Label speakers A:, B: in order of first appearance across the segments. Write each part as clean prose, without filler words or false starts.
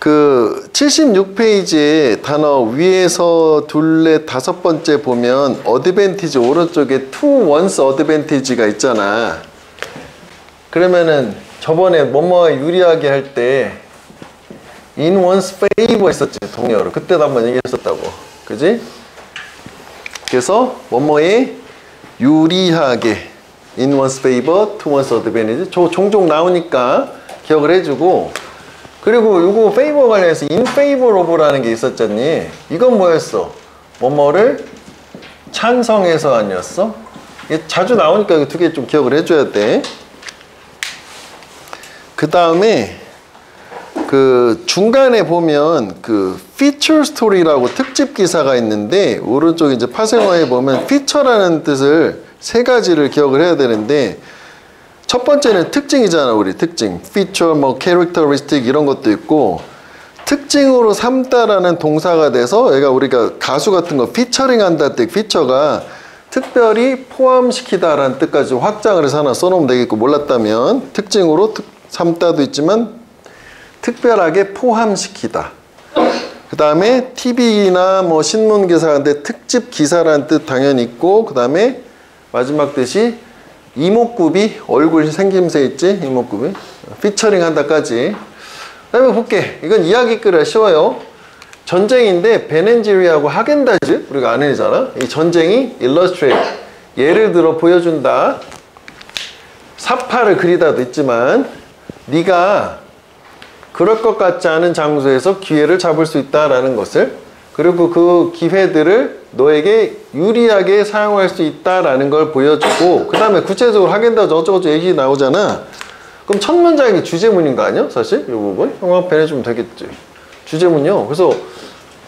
A: 그 76페이지에 단어 위에서 둘레 다섯 번째 보면 어드밴티지 오른쪽에 to one's advantage가 있잖아. 그러면은 저번에 뭐뭐에 유리하게 할 때 in one's favor 했었지, 동료로. 그때도 한번 얘기했었다고. 그지? 그래서 뭐뭐에 유리하게 in one's favor, to one's advantage. 종종 나오니까 기억을 해주고, 그리고 이거 favor 관련해서 in favor of라는 게 있었잖니. 이건 뭐였어? 뭐뭐를 찬성해서 아니었어? 이게 자주 나오니까 이 두 개 좀 기억을 해줘야 돼. 그 다음에 그 중간에 보면 그 feature story라고 특집 기사가 있는데, 오른쪽에 이제 파생어에 보면 feature라는 뜻을 세 가지를 기억을 해야 되는데, 첫 번째는 특징이잖아. 우리 특징, feature, 뭐 characteristic 이런 것도 있고, 특징으로 삼다라는 동사가 돼서 얘가 우리가 가수 같은 거 featuring 한다 때 feature가 특별히 포함시키다라는 뜻까지 확장을 해서 하나 써놓으면 되겠고, 몰랐다면 특징으로 삼다도 있지만 특별하게 포함시키다. 그 다음에 TV나 뭐 신문 기사인데 특집 기사라는 뜻 당연히 있고, 그 다음에 마지막 뜻이 이목구비, 얼굴 생김새 있지? 이목구비 피처링 한다까지. 그 다음에 볼게. 이건 이야기글이라 쉬워요. 전쟁인데 베넨지리하고 하겐다즈 우리가 아는 애잖아. 이 전쟁이 illustrate, 예를 들어 보여준다. 사파를 그리다도 있지만 네가 그럴 것 같지 않은 장소에서 기회를 잡을 수 있다라는 것을, 그리고 그 기회들을 너에게 유리하게 사용할 수 있다라는 걸 보여주고, 그 다음에 구체적으로 하겐다즈 어쩌고저쩌고 얘기 나오잖아. 그럼 첫 문장이 주제문인 거 아니야? 사실 이 부분 형광펜 해주면 되겠지. 주제문이요. 그래서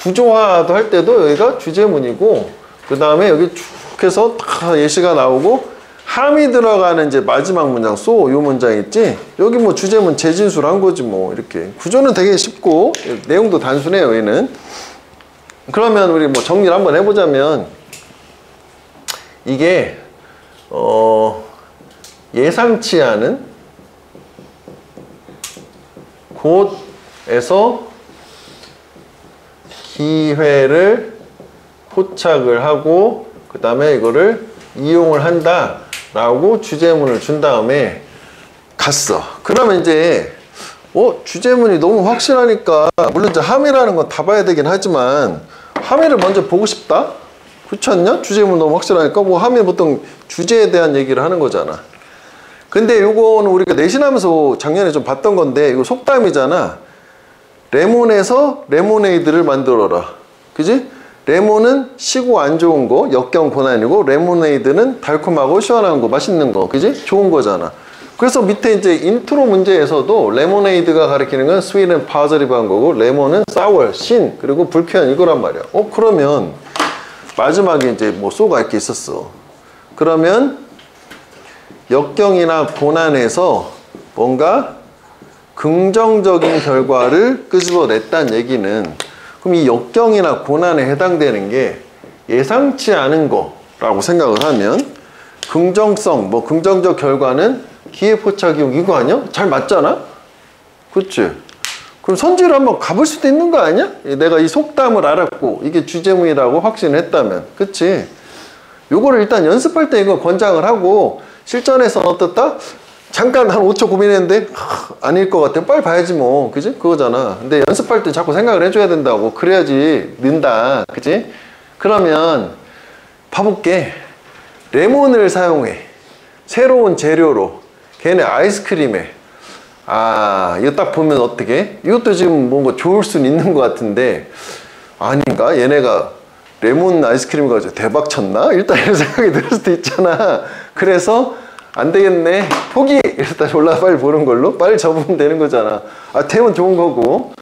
A: 구조화도 할 때도 여기가 주제문이고, 그 다음에 여기 쭉 해서 다 예시가 나오고, 함이 들어가는 이제 마지막 문장 so 요 문장 있지? 여기 뭐 주제문 재진술 한 거지 뭐. 이렇게 구조는 되게 쉽고 내용도 단순해요 얘는. 그러면 우리 뭐 정리를 한번 해보자면, 이게 예상치 않은 곳에서 기회를 포착을 하고, 그 다음에 이거를 이용을 한다 라고 주제문을 준 다음에 갔어. 그러면 이제 주제문이 너무 확실하니까, 물론 이제 함이라는 건 다 봐야 되긴 하지만 함의를 먼저 보고 싶다? 그렇지 않냐? 주제문 너무 확실하니까 뭐 함의 보통 주제에 대한 얘기를 하는 거잖아. 근데 요거는 우리가 내신하면서 작년에 좀 봤던 건데, 이거 속담이잖아. 레몬에서 레모네이드를 만들어라. 그지? 레몬은 시고 안 좋은 거, 역경 고난이고, 레모네이드는 달콤하고 시원한 거, 맛있는 거, 그지? 좋은 거잖아. 그래서 밑에 이제 인트로 문제에서도 레모네이드가 가리키는 건 sweet and positive한 거고, 레몬은 sour, 신, 그리고 불쾌한 이거란 말이야. 그러면 마지막에 이제 뭐 so가 이렇게 있었어. 그러면 역경이나 고난에서 뭔가 긍정적인 결과를 끄집어냈다는 얘기는, 그럼 이 역경이나 고난에 해당되는 게 예상치 않은 거라고 생각을 하면, 긍정성, 뭐 긍정적 결과는 기회 포착 이용 이거 아니야? 잘 맞잖아? 그치? 그럼 선지를 한번 가볼 수도 있는 거 아니야? 내가 이 속담을 알았고 이게 주제문이라고 확신을 했다면. 그치? 요거를 일단 연습할 때 이거 권장을 하고, 실전에서는 어떻다? 잠깐 한 5초 고민했는데 아닐 것 같아. 빨리 봐야지 뭐. 그지? 그거잖아. 근데 연습할 때 자꾸 생각을 해줘야 된다고. 그래야지 는다. 그지? 그러면 봐볼게. 레몬을 사용해. 새로운 재료로. 걔네 아이스크림에. 이거 딱 보면 어떻게? 이것도 지금 뭔가 좋을 수는 있는 것 같은데, 아닌가? 얘네가 레몬 아이스크림 가지고 대박 쳤나? 일단 이런 생각이 들 수도 있잖아. 그래서 안 되겠네, 포기! 일단 올라 빨리 보는 걸로 빨리 접으면 되는 거잖아. 템은 좋은 거고.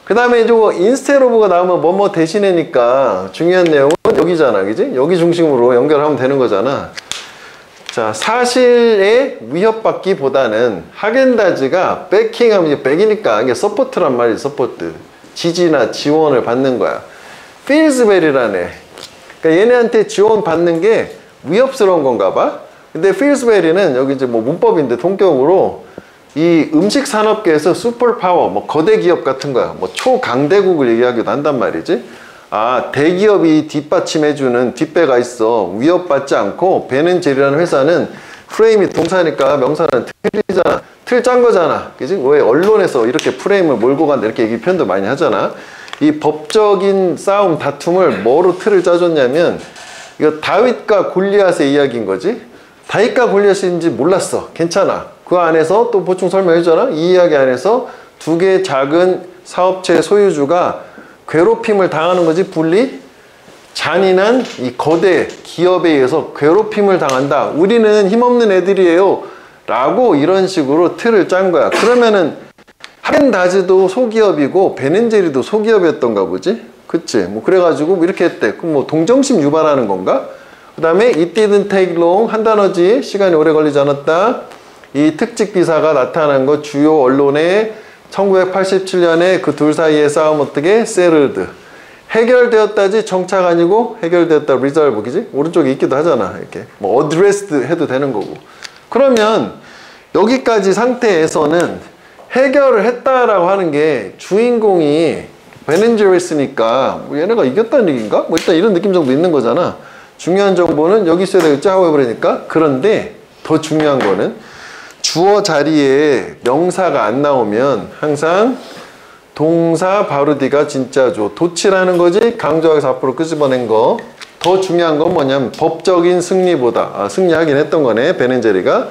A: 그 다음에 이거 인스텔 오브가 나오면 뭐뭐 대신에니까 중요한 내용은 여기잖아. 그지? 여기 중심으로 연결하면 되는 거잖아. 자, 사실에 위협받기보다는 하겐다즈가 백킹하면 이제 백이니까 이게 서포트란 말이지. 서포트, 지지나 지원을 받는 거야. 필스베리라네. 그러니까 얘네한테 지원 받는 게 위협스러운 건가 봐. 근데 필스베리는 여기 이제 뭐 문법인데 동격으로 이 음식 산업계에서 슈퍼파워, 뭐 거대 기업 같은 거야. 뭐 초강대국을 얘기하기도 한단 말이지. 아, 대기업이 뒷받침해주는 뒷배가 있어. 위협받지 않고 베넨젤이라는 회사는 프레임이 동사니까 명사는 틀이잖아. 틀 짠 거잖아. 그지? 왜 언론에서 이렇게 프레임을 몰고 간다 이렇게 얘기 표현도 많이 하잖아. 이 법적인 싸움, 다툼을 뭐로 틀을 짜줬냐면 이거 다윗과 골리앗의 이야기인 거지. 다윗과 골리앗인지 몰랐어. 괜찮아. 그 안에서 또 보충 설명해주잖아. 이 이야기 안에서 두 개의 작은 사업체 소유주가 괴롭힘을 당하는 거지. 분리 잔인한 이 거대 기업에 의해서 괴롭힘을 당한다. 우리는 힘없는 애들이에요 라고 이런 식으로 틀을 짠 거야. 그러면은 하겐다즈도 소기업이고 베넨제리도 소기업이었던가 보지. 그치? 뭐 그래가지고 이렇게 했대. 그럼 뭐 동정심 유발하는 건가? 그 다음에 it didn't take long 한 단어지. 시간이 오래 걸리지 않았다. 이 특집 기사가 나타난 거 주요 언론에 1987년에 그 둘 사이의 싸움 어떻게? settled. 해결되었다지 정착 아니고 해결되었다 resolve. 그지? 오른쪽에 있기도 하잖아. 이렇게 뭐 addressed 해도 되는 거고. 그러면 여기까지 상태에서는 해결을 했다라고 하는 게 주인공이 베넨제리스니까 뭐 얘네가 이겼다는 얘기인가? 뭐 일단 이런 느낌 정도 있는 거잖아. 중요한 정보는 여기 있어야 되겠지 하고 해버리니까. 그런데 더 중요한 거는 주어 자리에 명사가 안 나오면 항상 동사 바로 뒤가 진짜죠. 도치라는 거지. 강조하게서 앞으로 끄집어낸 거. 더 중요한 건 뭐냐면 법적인 승리보다 승리하긴 했던 거네. 베넨제리가.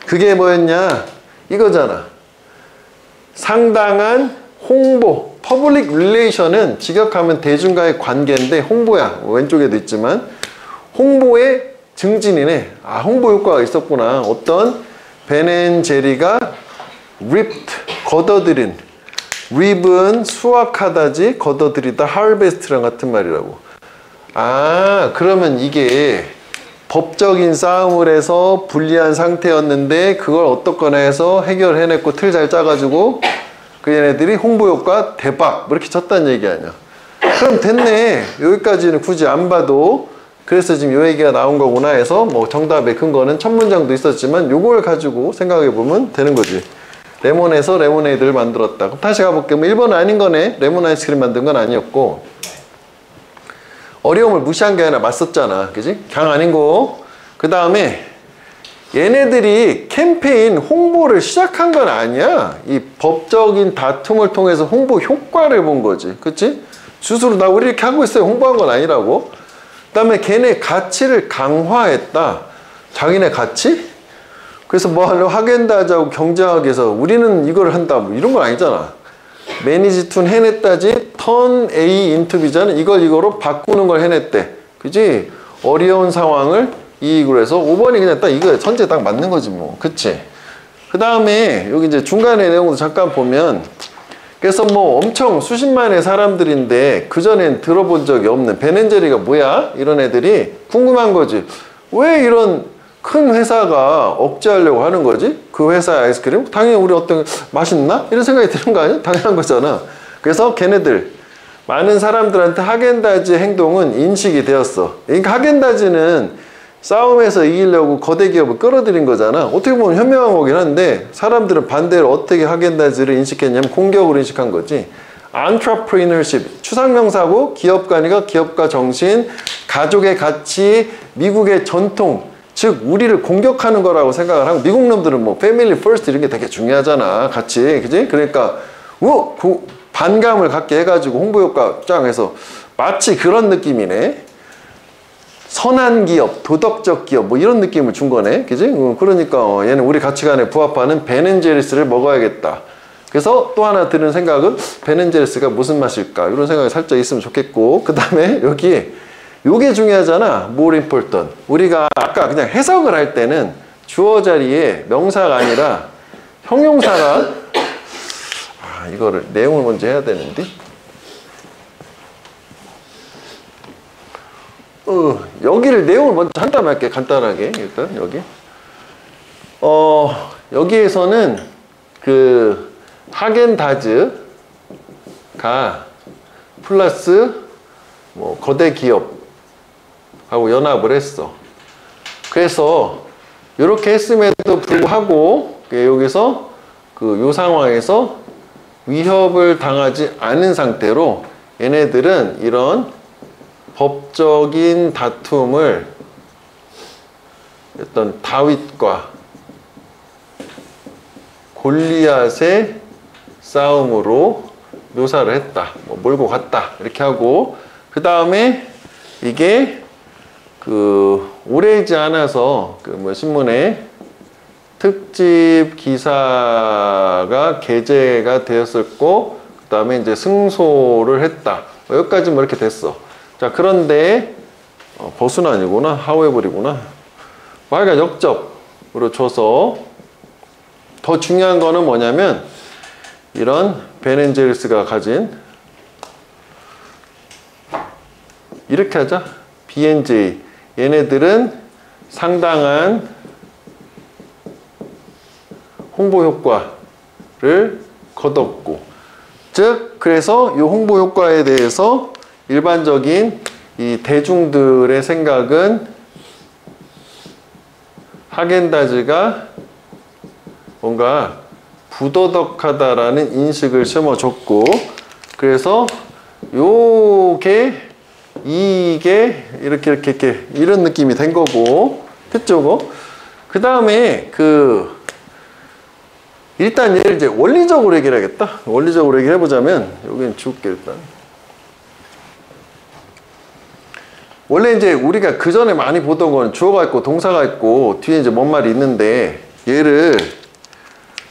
A: 그게 뭐였냐? 이거잖아. 상당한 홍보. 퍼블릭 릴레이션은 직역하면 대중과의 관계인데 홍보야. 왼쪽에도 있지만 홍보의 증진이네. 아, 홍보 효과가 있었구나. 어떤 베넨제리가 ripped, 걷어들인. rip은 수확하다지 걷어들이다 harvest랑 같은 말이라고. 아, 그러면 이게 법적인 싸움을 해서 불리한 상태였는데 그걸 어떻거나 해서 해결해냈고 틀 잘 짜가지고 그 얘네들이 홍보효과 대박 뭐 이렇게 쳤다는 얘기 아니야. 그럼 됐네. 여기까지는 굳이 안 봐도 그래서 지금 요 얘기가 나온 거구나 해서 뭐 정답의 근거는 첫 문장도 있었지만 요걸 가지고 생각해 보면 되는 거지. 레몬에서 레모네이드를 만들었다. 그럼 다시 가볼게요. 뭐 1번은 아닌 거네. 레몬 아이스크림 만든 건 아니었고 어려움을 무시한 게 아니라 맞섰잖아. 그지? 강 아닌 거. 그 다음에 얘네들이 캠페인 홍보를 시작한 건 아니야. 이 법적인 다툼을 통해서 홍보 효과를 본 거지. 그치? 스스로 나 우리 이렇게 하고 있어요. 홍보한 건 아니라고. 그 다음에 걔네 가치를 강화했다. 자기네 가치? 그래서 뭐 하려고 하겐다즈하고 경쟁하기 위해서 우리는 이걸 한다. 뭐 이런 건 아니잖아. 매니지 툰 해냈다지 turn A into B잖아. 이걸 이거로 바꾸는 걸 해냈대. 그지? 어려운 상황을 이익으로 해서 5번이 그냥 딱 이거 선제 딱 맞는 거지 뭐. 그치? 그 다음에 여기 이제 중간에 내용도 잠깐 보면 그래서 뭐 엄청 수십만의 사람들인데 그전엔 들어본 적이 없는 베넨제리가 뭐야? 이런 애들이 궁금한 거지. 왜 이런 큰 회사가 억제하려고 하는 거지? 그 회사의 아이스크림? 당연히 우리 어떤 맛있나? 이런 생각이 드는 거 아니야? 당연한 거잖아. 그래서 걔네들 많은 사람들한테 하겐다즈의 행동은 인식이 되었어. 그러니까 하겐다즈는 싸움에서 이기려고 거대 기업을 끌어들인 거잖아. 어떻게 보면 현명한 거긴 한데 사람들은 반대로 어떻게 하겐다즈를 인식했냐면 공격으로 인식한 거지. entrepreneurship, 추상명사고 기업가니까 기업가 정신, 가족의 가치, 미국의 전통, 즉 우리를 공격하는 거라고 생각을 하고 미국 놈들은 뭐 패밀리 퍼스트 이런 게 되게 중요하잖아. 같이. 그지? 그러니까 반감을 갖게 해가지고 홍보효과 짱 해서 마치 그런 느낌이네. 선한 기업, 도덕적 기업 뭐 이런 느낌을 준 거네. 그지? 그러니까 얘는 우리 가치관에 부합하는 베넨제리스를 먹어야겠다. 그래서 또 하나 드는 생각은 베넨제리스가 무슨 맛일까? 이런 생각이 살짝 있으면 좋겠고 그 다음에 여기 요게 중요하잖아. more important. 우리가 아까 그냥 해석을 할 때는 주어 자리에 명사가 아니라 형용사가 이거를 내용을 먼저 해야 되는데 여기를 내용을 먼저 한 다음에 할게. 간단하게 일단 여기 여기에서는 그 하겐다즈가 플러스 뭐 거대 기업하고 연합을 했어. 그래서 이렇게 했음에도 불구하고 여기서 요 상황에서 위협을 당하지 않은 상태로 얘네들은 이런 법적인 다툼을 어떤 다윗과 골리앗의 싸움으로 묘사를 했다. 뭐 몰고 갔다. 이렇게 하고 그 다음에 이게 오래지 않아서 신문에 특집 기사가 게재가 되었었고 그 다음에 이제 승소를 했다. 여기까지 뭐 이렇게 됐어. 자, 그런데 버스는 아니구나. 하웨벌이구나. 하여간 역접으로 줘서 더 중요한 거는 뭐냐면 이런 베넨제르스가 가진 이렇게 하자. BNJ 얘네들은 상당한 홍보 효과를 거뒀고 즉 그래서 이 홍보 효과에 대해서 일반적인 이 대중들의 생각은 하겐다즈가 뭔가 부도덕하다라는 인식을 심어줬고 그래서 이게 이렇게 이런 느낌이 된 거고 그쪽고 그 다음에 일단 얘를 이제 원리적으로 얘기를 하겠다. 원리적으로 얘기를 해보자면 여기는 줄게 일단. 원래 이제 우리가 그 전에 많이 보던 건 주어가 있고 동사가 있고 뒤에 이제 뭔 말이 있는데 얘를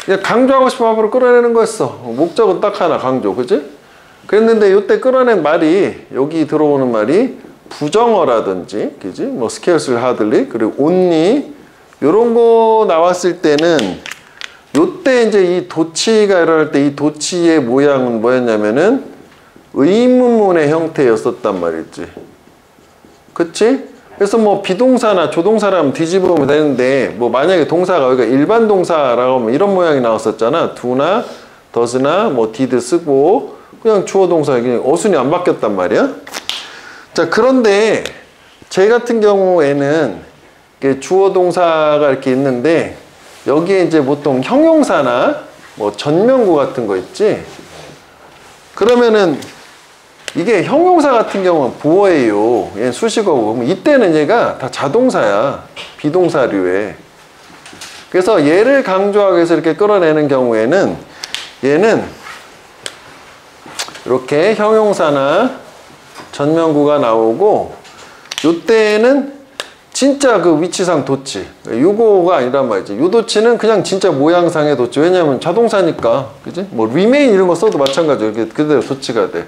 A: 그냥 강조하고 싶으면 앞으로 끌어내는 거였어. 목적은 딱 하나 강조, 그치? 그랬는데 이때 끌어낸 말이 여기 들어오는 말이 부정어라든지, 그지? 뭐 scarcely, hardly 그리고 only 이런 거 나왔을 때는 요때 이제 이 도치가 일어날 때 이 도치의 모양은 뭐였냐면은 의문문의 형태였었단 말이지. 그치? 그래서 뭐 비동사나 조동사라면 뒤집으면 되는데 뭐 만약에 동사가 여기가 일반 동사라고 하면 이런 모양이 나왔었잖아. do나 does나 뭐 did 쓰고 그냥 주어 동사 그냥 어순이 안 바뀌었단 말이야. 자, 그런데 제 같은 경우에는 주어 동사가 이렇게 있는데 여기에 이제 보통 형용사나 뭐 전명구 같은 거 있지. 그러면은 이게 형용사 같은 경우는 보어예요. 얘는 수식어고. 그럼 이때는 얘가 다 자동사야. 비동사류에. 그래서 얘를 강조하기 위해서 이렇게 끌어내는 경우에는 얘는 이렇게 형용사나 전명구가 나오고 요때는 진짜 그 위치상 도치. 요거가 아니란 말이지. 요 도치는 그냥 진짜 모양상의 도치. 왜냐면 자동사니까. 그지? 뭐 remain 이런 거 써도 마찬가지로 이렇게 그대로 도치가 돼.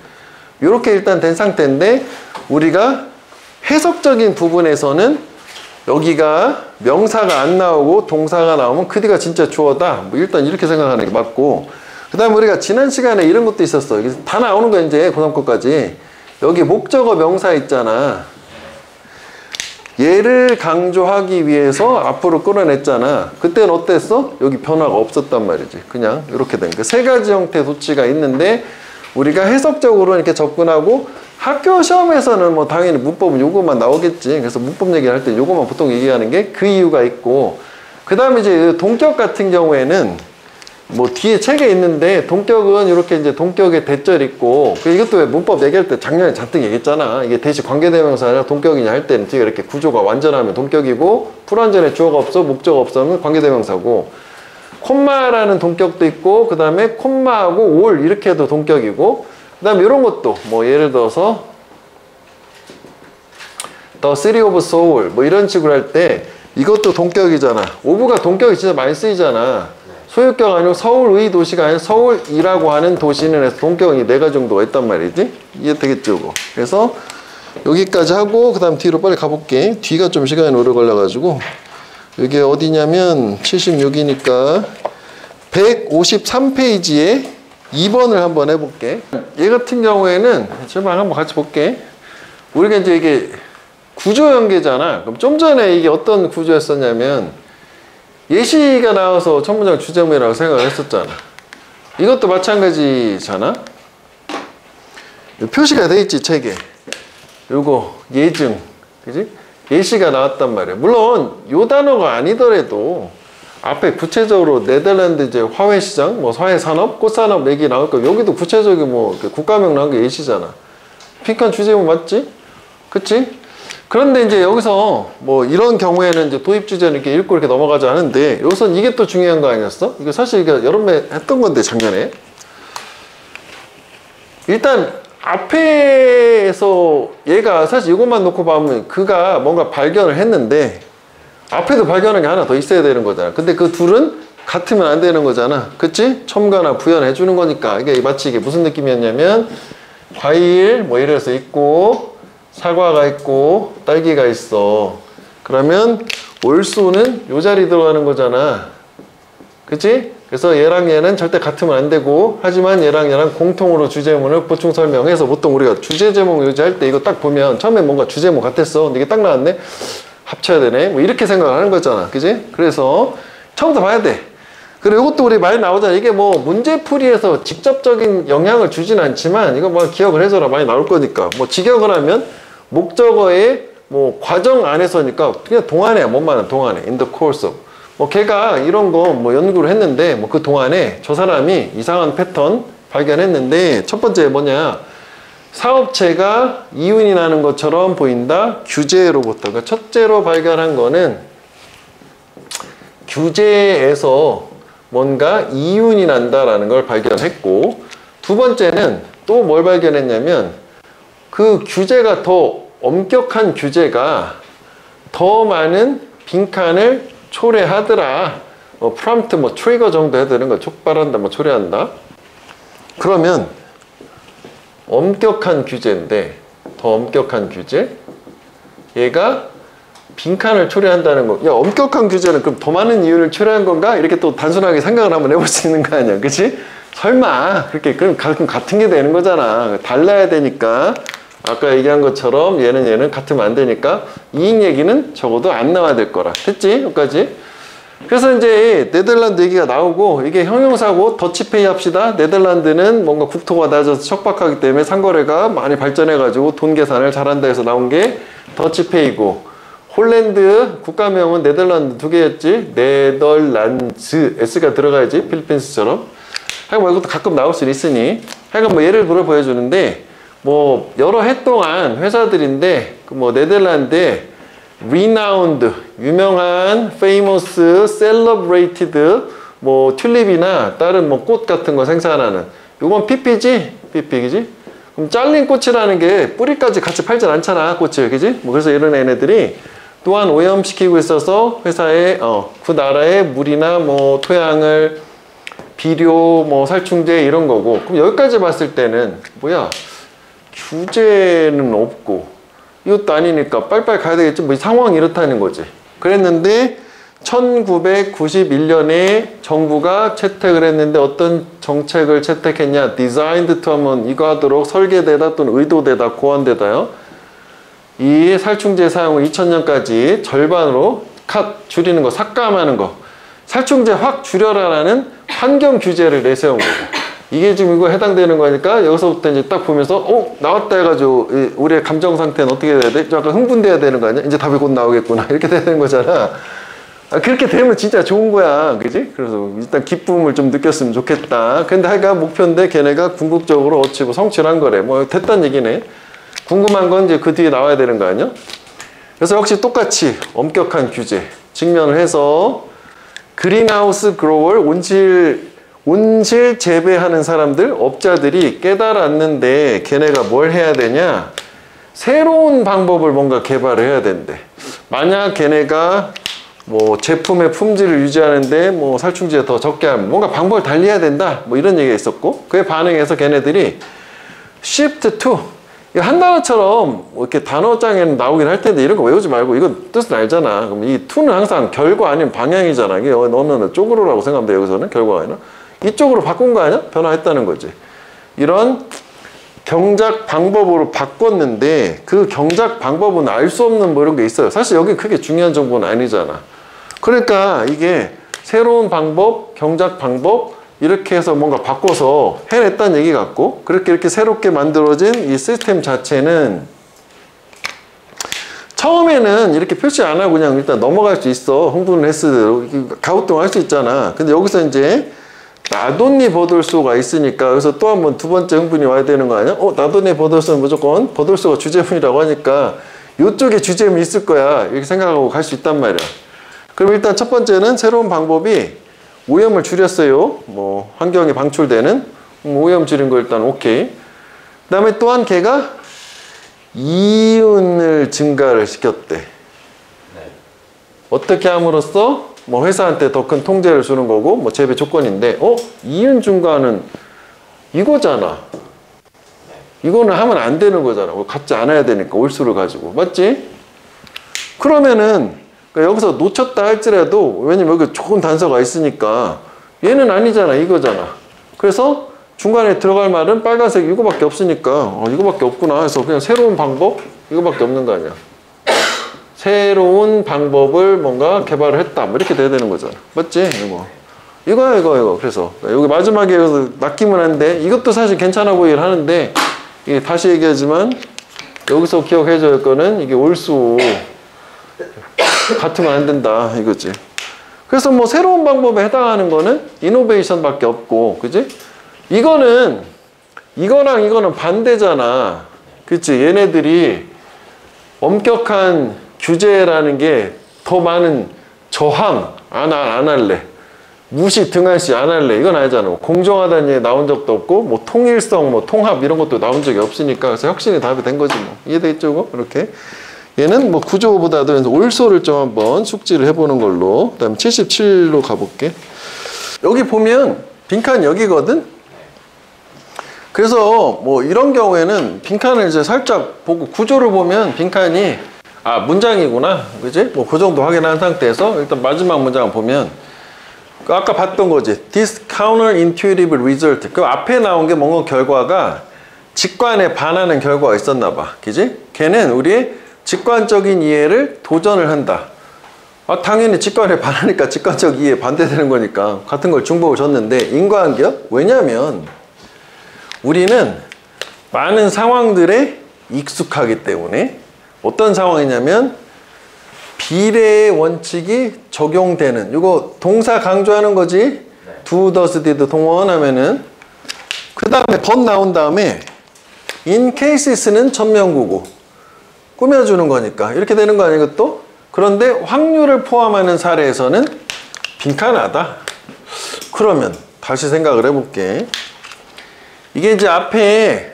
A: 요렇게 일단 된 상태인데 우리가 해석적인 부분에서는 여기가 명사가 안 나오고 동사가 나오면 그 뒤가 진짜 주어다. 뭐 일단 이렇게 생각하는 게 맞고 그 다음에 우리가 지난 시간에 이런 것도 있었어. 다 나오는 거야 이제 고3 거까지. 여기 목적어 명사 있잖아. 얘를 강조하기 위해서 앞으로 끌어냈잖아. 그때는 어땠어? 여기 변화가 없었단 말이지. 그냥 이렇게 된 거. 세 가지 형태의 도치가 있는데 우리가 해석적으로 이렇게 접근하고 학교 시험에서는 뭐 당연히 문법은 요것만 나오겠지. 그래서 문법 얘기를 할 때 요것만 보통 얘기하는 게 그 이유가 있고 그 다음에 이제 동격 같은 경우에는 뭐 뒤에 책에 있는데 동격은 이렇게 이제 동격의 대절 있고 이것도 왜 문법 얘기할 때 작년에 잔뜩 얘기했잖아. 이게 대시 관계대명사 아니라 동격이냐 할 때는 뒤에 이렇게 구조가 완전하면 동격이고 불완전해 주어가 없어 목적 없으면 관계대명사고 콤마라는 동격도 있고 그 다음에 콤마하고 올 이렇게 해도 동격이고 그 다음에 이런 것도 뭐 예를 들어서 The City of Seoul 뭐 이런 식으로 할 때 이것도 동격이잖아. 오브가 동격이 진짜 많이 쓰이잖아. 소유격 아니고 서울의 도시가 아니라 서울이라고 하는 도시는 해서 동격이 4가지 정도가 있단 말이지. 이해 되겠죠? 그거. 그래서 여기까지 하고 그 다음 뒤로 빨리 가볼게. 뒤가 좀 시간이 오래 걸려가지고 이게 어디냐면 76이니까 153페이지에 2번을 한번 해볼게. 얘 같은 경우에는 제발 한번 같이 볼게. 우리가 이제 이게 구조 연계잖아. 그럼 좀 전에 이게 어떤 구조였었냐면 예시가 나와서 첫 문장 주제문이라고 생각을 했었잖아. 이것도 마찬가지잖아. 표시가 돼 있지 책에. 요거 예증, 그지? 예시가 나왔단 말이야. 물론 요 단어가 아니더라도 앞에 구체적으로 네덜란드 이제 화훼 시장, 뭐 화훼 산업, 꽃산업 얘기 나올까? 여기도 구체적인 뭐 국가명 나온 게 예시잖아. 핑크한 주제문 맞지? 그치? 그런데 이제 여기서 뭐 이런 경우에는 이제 도입 주제는 이렇게 읽고 이렇게 넘어가지 않은데 여기서 이게 또 중요한 거 아니었어? 이거 사실 이게 여름에 했던 건데 작년에. 일단 앞에서 얘가 사실 이것만 놓고 보면 그가 뭔가 발견을 했는데 앞에도 발견한 게 하나 더 있어야 되는 거잖아. 근데 그 둘은 같으면 안 되는 거잖아. 그치? 첨가나 부연해 주는 거니까. 이게 마치 이게 무슨 느낌이었냐면 과일 뭐 예를 들어서 있고 사과가 있고 딸기가 있어. 그러면 올수는 요 자리 들어가는 거잖아. 그치? 그래서 얘랑 얘는 절대 같으면 안 되고 하지만 얘랑 얘랑 공통으로 주제문을 보충 설명해서 보통 우리가 주제 제목 유지할 때 이거 딱 보면 처음에 뭔가 주제목 같았어. 근데 이게 딱 나왔네. 합쳐야 되네. 뭐 이렇게 생각을 하는 거잖아. 그지? 그래서 처음부터 봐야 돼. 그리고 이것도 우리 많이 나오잖아. 이게 뭐 문제풀이에서 직접적인 영향을 주진 않지만 이거 뭐 기억을 해줘라 많이 나올 거니까. 뭐 직역을 하면 목적어의 뭐 과정 안에서니까 그냥 동안에 뭔 동안에 in the course of 뭐 걔가 이런 거 뭐 연구를 했는데 뭐 그 동안에 저 사람이 이상한 패턴 발견했는데 첫 번째 뭐냐 사업체가 이윤이 나는 것처럼 보인다 규제로부터. 그러니까 첫째로 발견한 거는 규제에서 뭔가 이윤이 난다라는 걸 발견했고 두 번째는 또 뭘 발견했냐면 그 규제가 더 엄격한 규제가 더 많은 빈칸을 초래하더라. 프롬프트 뭐 트리거 정도 해야 되는 거 촉발한다 뭐 초래한다. 그러면 엄격한 규제인데 더 엄격한 규제 얘가 빈칸을 초래한다는 거. 야 엄격한 규제는 그럼 더 많은 이윤을 초래한 건가? 이렇게 또 단순하게 생각을 한번 해볼 수 있는 거 아니야. 그치? 설마 그렇게 그럼 같은 게 되는 거잖아. 달라야 되니까 아까 얘기한 것처럼 얘는 같으면 안 되니까 이익 얘기는 적어도 안 나와야 될 거라. 됐지? 여기까지. 그래서 이제 네덜란드 얘기가 나오고 이게 형용사고 더치페이 합시다. 네덜란드는 뭔가 국토가 낮아서 척박하기 때문에 상거래가 많이 발전해가지고 돈 계산을 잘한다 해서 나온 게 더치페이고 홀랜드 국가명은 네덜란드 두 개였지. 네덜란즈 S가 들어가야지 필리핀스처럼. 하여간 뭐 이것도 가끔 나올 수 있으니 하여간 뭐 예를 들어 보여주는데 뭐 여러 해 동안 회사들인데 뭐 네덜란드에 renowned 유명한 famous celebrated 뭐 튤립이나 다른 뭐 꽃 같은 거 생산하는 요건 PP지? PP이지? 그럼 잘린 꽃이라는 게 뿌리까지 같이 팔진 않잖아 꽃을 그지? 뭐 그래서 이런 애네들이 또한 오염시키고 있어서 회사에 그 나라의 물이나 뭐 토양을 비료 뭐 살충제 이런 거고 그럼 여기까지 봤을 때는 뭐야 규제는 없고 이것도 아니니까 빨리빨리 가야 되겠지 뭐 상황이 이렇다는 거지. 그랬는데 1991년에 정부가 채택을 했는데 어떤 정책을 채택했냐 designed to 하면 이거 하도록 설계되다 또는 의도되다 고안되다요. 이 살충제 사용을 2000년까지 절반으로 줄이는 거 삭감하는 거 살충제 확 줄여라라는 환경 규제를 내세운 거고 이게 지금 이거 해당되는 거니까 여기서부터 이제 딱 보면서 나왔다 해가지고 우리의 감정 상태는 어떻게 돼야 돼? 약간 흥분돼야 되는 거 아니야? 이제 답이 곧 나오겠구나 이렇게 되는 거잖아. 그렇게 되면 진짜 좋은 거야 그지? 그래서 일단 기쁨을 좀 느꼈으면 좋겠다. 근데 하여간 목표인데 걔네가 궁극적으로 어찌 뭐 성취를 한 거래. 뭐 됐단 얘기네. 궁금한 건 이제 그 뒤에 나와야 되는 거 아니야? 그래서 역시 똑같이 엄격한 규제 직면을 해서 그린하우스 그로월 온실 재배하는 사람들, 업자들이 깨달았는데 걔네가 뭘 해야 되냐? 새로운 방법을 뭔가 개발을 해야 된대. 만약 걔네가 뭐 제품의 품질을 유지하는데 뭐 살충제 더 적게 하면 뭔가 방법을 달리해야 된다. 뭐 이런 얘기가 있었고 그에 반응해서 걔네들이 shift to 한 단어처럼 뭐 이렇게 단어장에는 나오긴 할 텐데 이런 거 외우지 말고 이건 뜻은 알잖아. 그럼 이 to는 항상 결과 아니면 방향이잖아. 이게 너는 쪽으로라고 생각하면 돼 여기서는 결과가 아니라. 이쪽으로 바꾼 거 아니야? 변화했다는 거지. 이런 경작 방법으로 바꿨는데 그 경작 방법은 알 수 없는 뭐 이런 게 있어요. 사실 여기 크게 중요한 정보는 아니잖아. 그러니까 이게 새로운 방법, 경작 방법 이렇게 해서 뭔가 바꿔서 해냈다는 얘기 같고 그렇게 이렇게 새롭게 만들어진 이 시스템 자체는 처음에는 이렇게 표시 안 하고 그냥 일단 넘어갈 수 있어. 흥분을 했을 대로 가우뚱 할 수 있잖아. 근데 여기서 이제 나돈니 버돌소가 있으니까 여기서 또 한 번 두 번째 흥분이 와야 되는 거 아니야? 나돈니 버돌소는 무조건 버돌소가 주제문이라고 하니까 이쪽에 주제문이 있을 거야. 이렇게 생각하고 갈 수 있단 말이야. 그럼 일단 첫 번째는 새로운 방법이 오염을 줄였어요. 뭐 환경에 방출되는 오염 줄인 거 일단 오케이. 그 다음에 또한 걔가 이윤을 증가를 시켰대. 네. 어떻게 함으로써 뭐 회사한테 더 큰 통제를 주는 거고 뭐 재배 조건인데 이윤 증가는 이거잖아. 이거는 하면 안 되는 거잖아. 갖지 않아야 되니까 올수를 가지고 맞지? 그러면은 그러니까 여기서 놓쳤다 할지라도 왜냐면 여기 좋은 단서가 있으니까 얘는 아니잖아. 이거잖아. 그래서 중간에 들어갈 말은 빨간색 이거밖에 없으니까 이거밖에 없구나 해서 그냥 새로운 방법 이거밖에 없는 거 아니야. 새로운 방법을 뭔가 개발을 했다 뭐 이렇게 돼야 되는 거잖아. 맞지? 이거 그래서 여기 마지막에 여기서 낚이면 안 돼. 이것도 사실 괜찮아 보이긴 하는데 이게 다시 얘기하지만 여기서 기억해줘야 할 거는 이게 올수 같으면 안 된다 이거지. 그래서 뭐 새로운 방법에 해당하는 거는 이노베이션밖에 없고 그지? 이거는 이거랑 이거는 반대잖아. 그치? 얘네들이 엄격한 규제라는 게 더 많은 저항 안 할래. 무시 등한시 안 할래. 이건 아니잖아. 공정하다는 얘기 나온 적도 없고 뭐 통일성 뭐 통합 이런 것도 나온 적이 없으니까 그래서 혁신이 답이 된 거지 뭐. 이해되겠죠? 이렇게 얘는 뭐 구조보다도 올소를 좀 한번 숙지를 해보는 걸로. 그 다음에 77로 가볼게. 여기 보면 빈칸 여기거든. 그래서 뭐 이런 경우에는 빈칸을 이제 살짝 보고 구조를 보면 빈칸이 문장이구나. 그지? 뭐 그 정도 확인한 상태에서 일단 마지막 문장 보면 아까 봤던 거지. This counterintuitive result. 그 앞에 나온 게 뭔가 결과가 직관에 반하는 결과가 있었나 봐. 그지? 걔는 우리의 직관적인 이해를 도전을 한다. 당연히 직관에 반하니까 직관적 이해에 반대되는 거니까 같은 걸 중복을 줬는데 인과관계요? 왜냐면 우리는 많은 상황들에 익숙하기 때문에 어떤 상황이냐면 비례의 원칙이 적용되는 이거 동사 강조하는 거지. 네. do, does, did 동원하면은 그 다음에 but 나온 다음에 in cases는 천명구고 꾸며주는 거니까 이렇게 되는 거 아니야 이것도? 그런데 확률을 포함하는 사례에서는 빈칸하다. 그러면 다시 생각을 해볼게. 이게 이제 앞에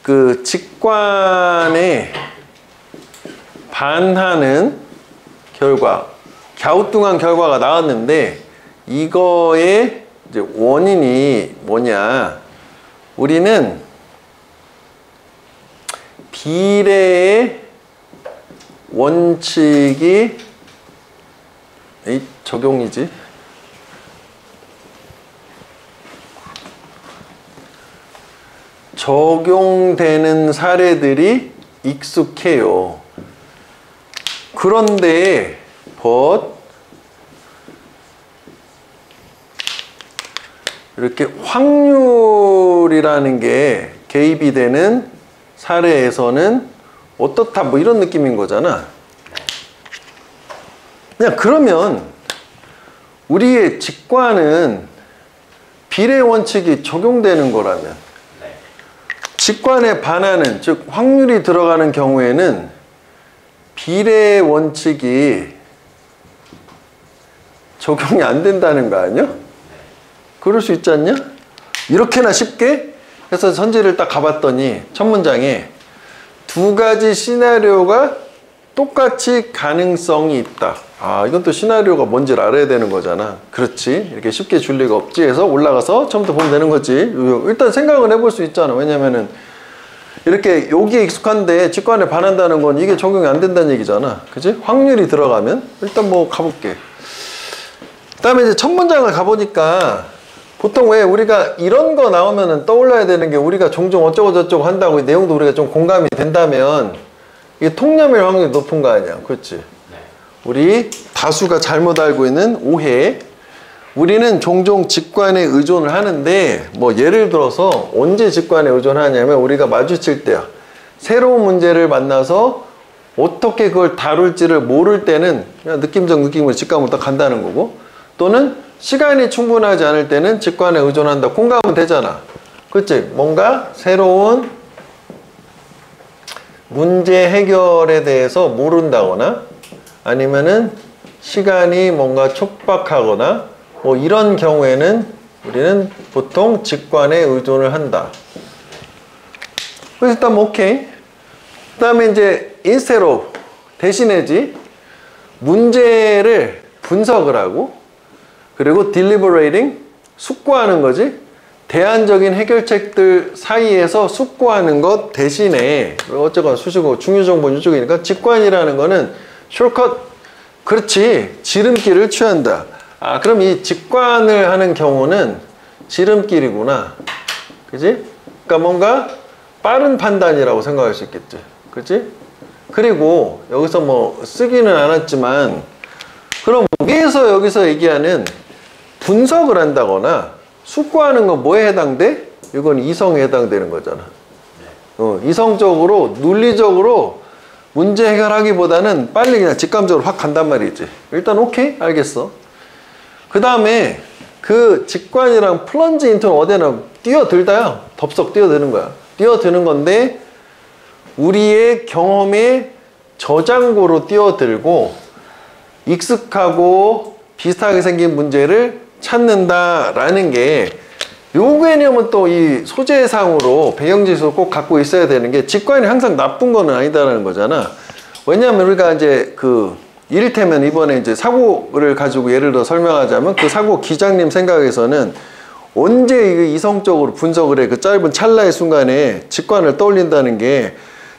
A: 그 직관에 반하는 결과, 갸우뚱한 결과가 나왔는데 이거의 이제 원인이 뭐냐? 우리는 비례의 원칙이 적용이지. 적용되는 사례들이 익숙해요. 그런데 but 이렇게 확률이라는 게 개입이 되는 사례에서는 어떻다 뭐 이런 느낌인 거잖아. 그냥 그러면 우리의 직관은 비례 원칙이 적용되는 거라면 직관에 반하는 즉 확률이 들어가는 경우에는 비례 원칙이 적용이 안 된다는 거 아니야? 그럴 수 있지 않냐? 이렇게나 쉽게 해서 선지를 딱 가봤더니 첫 문장에 두 가지 시나리오가 똑같이 가능성이 있다. 이건 또 시나리오가 뭔지를 알아야 되는 거잖아. 그렇지. 이렇게 쉽게 줄 리가 없지 해서 올라가서 처음부터 보면 되는 거지. 일단 생각은 해볼 수 있잖아. 왜냐면은 이렇게 여기에 익숙한데 직관에 반한다는 건 이게 적용이 안 된다는 얘기잖아. 그치? 확률이 들어가면 일단 뭐 가볼게. 그 다음에 이제 첫 문장을 가보니까 보통 왜 우리가 이런 거 나오면은 떠올라야 되는 게 우리가 종종 어쩌고 저쩌고 한다고 이 내용도 우리가 좀 공감이 된다면 이게 통념일 확률이 높은 거 아니야. 그렇지? 우리 다수가 잘못 알고 있는 오해. 우리는 종종 직관에 의존을 하는데 뭐 예를 들어서 언제 직관에 의존하냐면 우리가 마주칠 때야. 새로운 문제를 만나서 어떻게 그걸 다룰지를 모를 때는 그냥 느낌적 느낌으로 직감으로 딱 간다는 거고, 또는 시간이 충분하지 않을 때는 직관에 의존한다. 공감은 되잖아. 그치? 뭔가 새로운 문제 해결에 대해서 모른다거나 아니면은 시간이 뭔가 촉박하거나 뭐 이런 경우에는 우리는 보통 직관에 의존을 한다. 그래서 일단 뭐 오케이. 그 다음에 이제 instead of 대신에지 문제를 분석을 하고, 그리고 deliberating 숙고하는 거지. 대안적인 해결책들 사이에서 숙고하는 것 대신에, 어쨌거나 수식어 중요 정보는 이쪽이니까 직관이라는 거는 숏컷, 그렇지, 지름길을 취한다. 아, 그럼 이 직관을 하는 경우는 지름길이구나. 그지? 그러니까 뭔가 빠른 판단이라고 생각할 수 있겠지. 그치? 그리고 여기서 뭐 쓰기는 않았지만, 그럼 위에서 여기서 얘기하는 분석을 한다거나 숙고하는 건 뭐에 해당돼? 이건 이성에 해당되는 거잖아. 이성적으로, 논리적으로 문제 해결하기보다는 빨리 그냥 직감적으로 확 간단 말이지. 일단 오케이? 알겠어. 그 다음에 그 직관이랑 플런지 인투는 어디나 뛰어들다야. 덥석 뛰어드는 거야. 뛰어드는 건데 우리의 경험의 저장고로 뛰어들고 익숙하고 비슷하게 생긴 문제를 찾는다라는 게, 요 개념은 또 이 소재상으로 배경지수 꼭 갖고 있어야 되는 게, 직관이 항상 나쁜 거는 아니다라는 거잖아. 왜냐하면 우리가 이제 이를테면 이번에 이제 사고를 가지고 예를 들어 설명하자면, 그 사고 기장님 생각에서는 언제 이성적으로 분석을 해? 그 짧은 찰나의 순간에 직관을 떠올린다는 게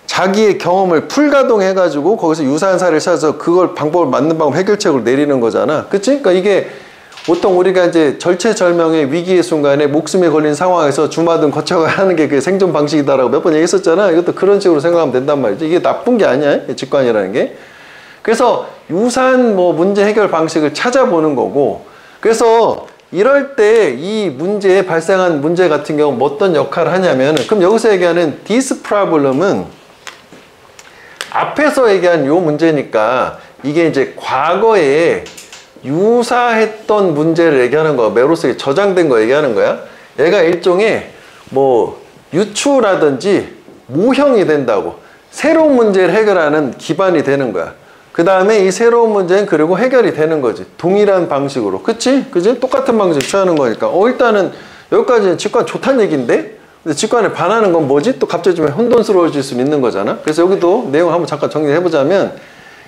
A: 자기의 경험을 풀가동해가지고 거기서 유사한 사례를 찾아서 그걸 방법을 맞는 방법 해결책으로 내리는 거잖아. 그치? 그러니까 이게 보통 우리가 이제 절체절명의 위기의 순간에 목숨에 걸린 상황에서 주마등 거쳐가 하는 게 그 생존 방식이다라고 몇 번 얘기했었잖아. 이것도 그런 식으로 생각하면 된단 말이지. 이게 나쁜 게 아니야, 직관이라는 게. 그래서 유사한 뭐 문제 해결 방식을 찾아보는 거고, 그래서 이럴 때 이 문제에 발생한 문제 같은 경우 어떤 역할을 하냐면, 그럼 여기서 얘기하는 this problem은 앞에서 얘기한 요 문제니까 이게 이제 과거에 유사했던 문제를 얘기하는 거야. 메로스에 저장된 거 얘기하는 거야. 얘가 일종의 뭐 유추라든지 모형이 된다고. 새로운 문제를 해결하는 기반이 되는 거야. 그 다음에 이 새로운 문제는 그리고 해결이 되는 거지. 동일한 방식으로. 그치? 그치? 똑같은 방식 취하는 거니까. 일단은 여기까지는 직관 좋다는 얘기인데? 근데 직관에 반하는 건 뭐지? 또 갑자기 좀 혼돈스러워질 수 있는 거잖아. 그래서 여기도 내용을 한번 잠깐 정리해보자면,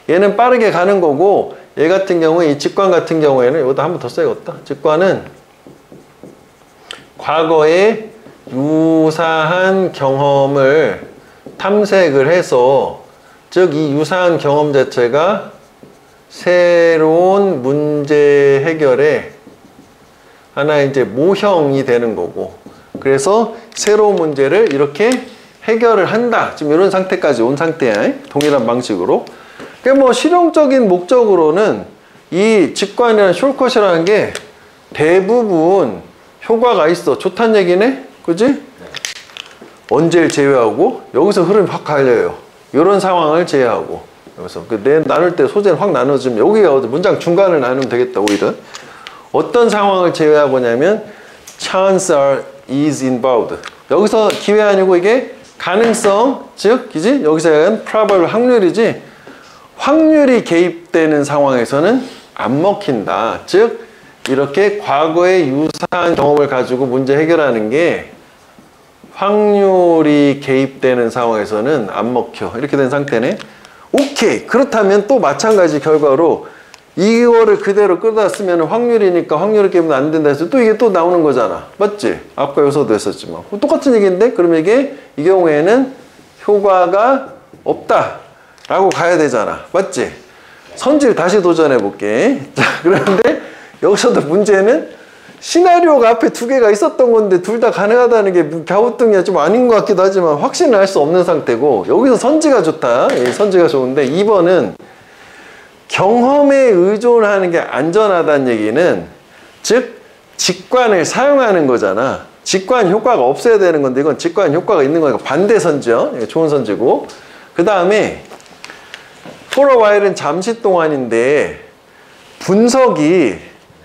A: 얘는 빠르게 가는 거고, 얘 같은 경우에, 이 직관 같은 경우에는 이것도 한번 더 써야겠다. 직관은 과거에 유사한 경험을 탐색을 해서, 즉 이 유사한 경험 자체가 새로운 문제 해결의 하나의 이제 모형이 되는 거고, 그래서 새로운 문제를 이렇게 해결을 한다. 지금 이런 상태까지 온 상태야. 동일한 방식으로. 그러니까 뭐 실용적인 목적으로는 이 직관이라는 숏컷이라는 게 대부분 효과가 있어. 좋다는 얘기네? 그지? 언제를 제외하고 여기서 흐름이 확 갈려요. 이런 상황을 제외하고. 여기서 나눌 때 소재를 확 나눠주면 여기가 문장 중간을 나누면 되겠다. 오히려 어떤 상황을 제외하고냐면 chance is involved. 여기서 기회 아니고 이게 가능성, 즉 그지? 여기서 약간 probable 확률이지, 확률이 개입되는 상황에서는 안 먹힌다. 즉 이렇게 과거의 유사한 경험을 가지고 문제 해결하는 게 확률이 개입되는 상황에서는 안 먹혀. 이렇게 된 상태네. 오케이. 그렇다면 또 마찬가지 결과로 이거를 그대로 끌어다 쓰면 확률이니까 확률이 깨면 안 된다 해서 또 이게 또 나오는 거잖아. 맞지? 아까 요소도 했었지만. 똑같은 얘기인데, 그러면 이게 이 경우에는 효과가 없다 라고 가야 되잖아. 맞지? 선질 다시 도전해 볼게. 자, 그런데 여기서도 문제는 시나리오가 앞에 두 개가 있었던 건데 둘 다 가능하다는 게 갸우뚱이야. 좀 아닌 것 같기도 하지만 확신을 할 수 없는 상태고, 여기서 선지가 좋다. 선지가 좋은데 2번은 경험에 의존하는 게 안전하다는 얘기는, 즉 직관을 사용하는 거잖아. 직관 효과가 없어야 되는 건데 이건 직관 효과가 있는 거니까 반대 선지요. 좋은 선지고. 그 다음에 for a while은 잠시 동안인데 분석이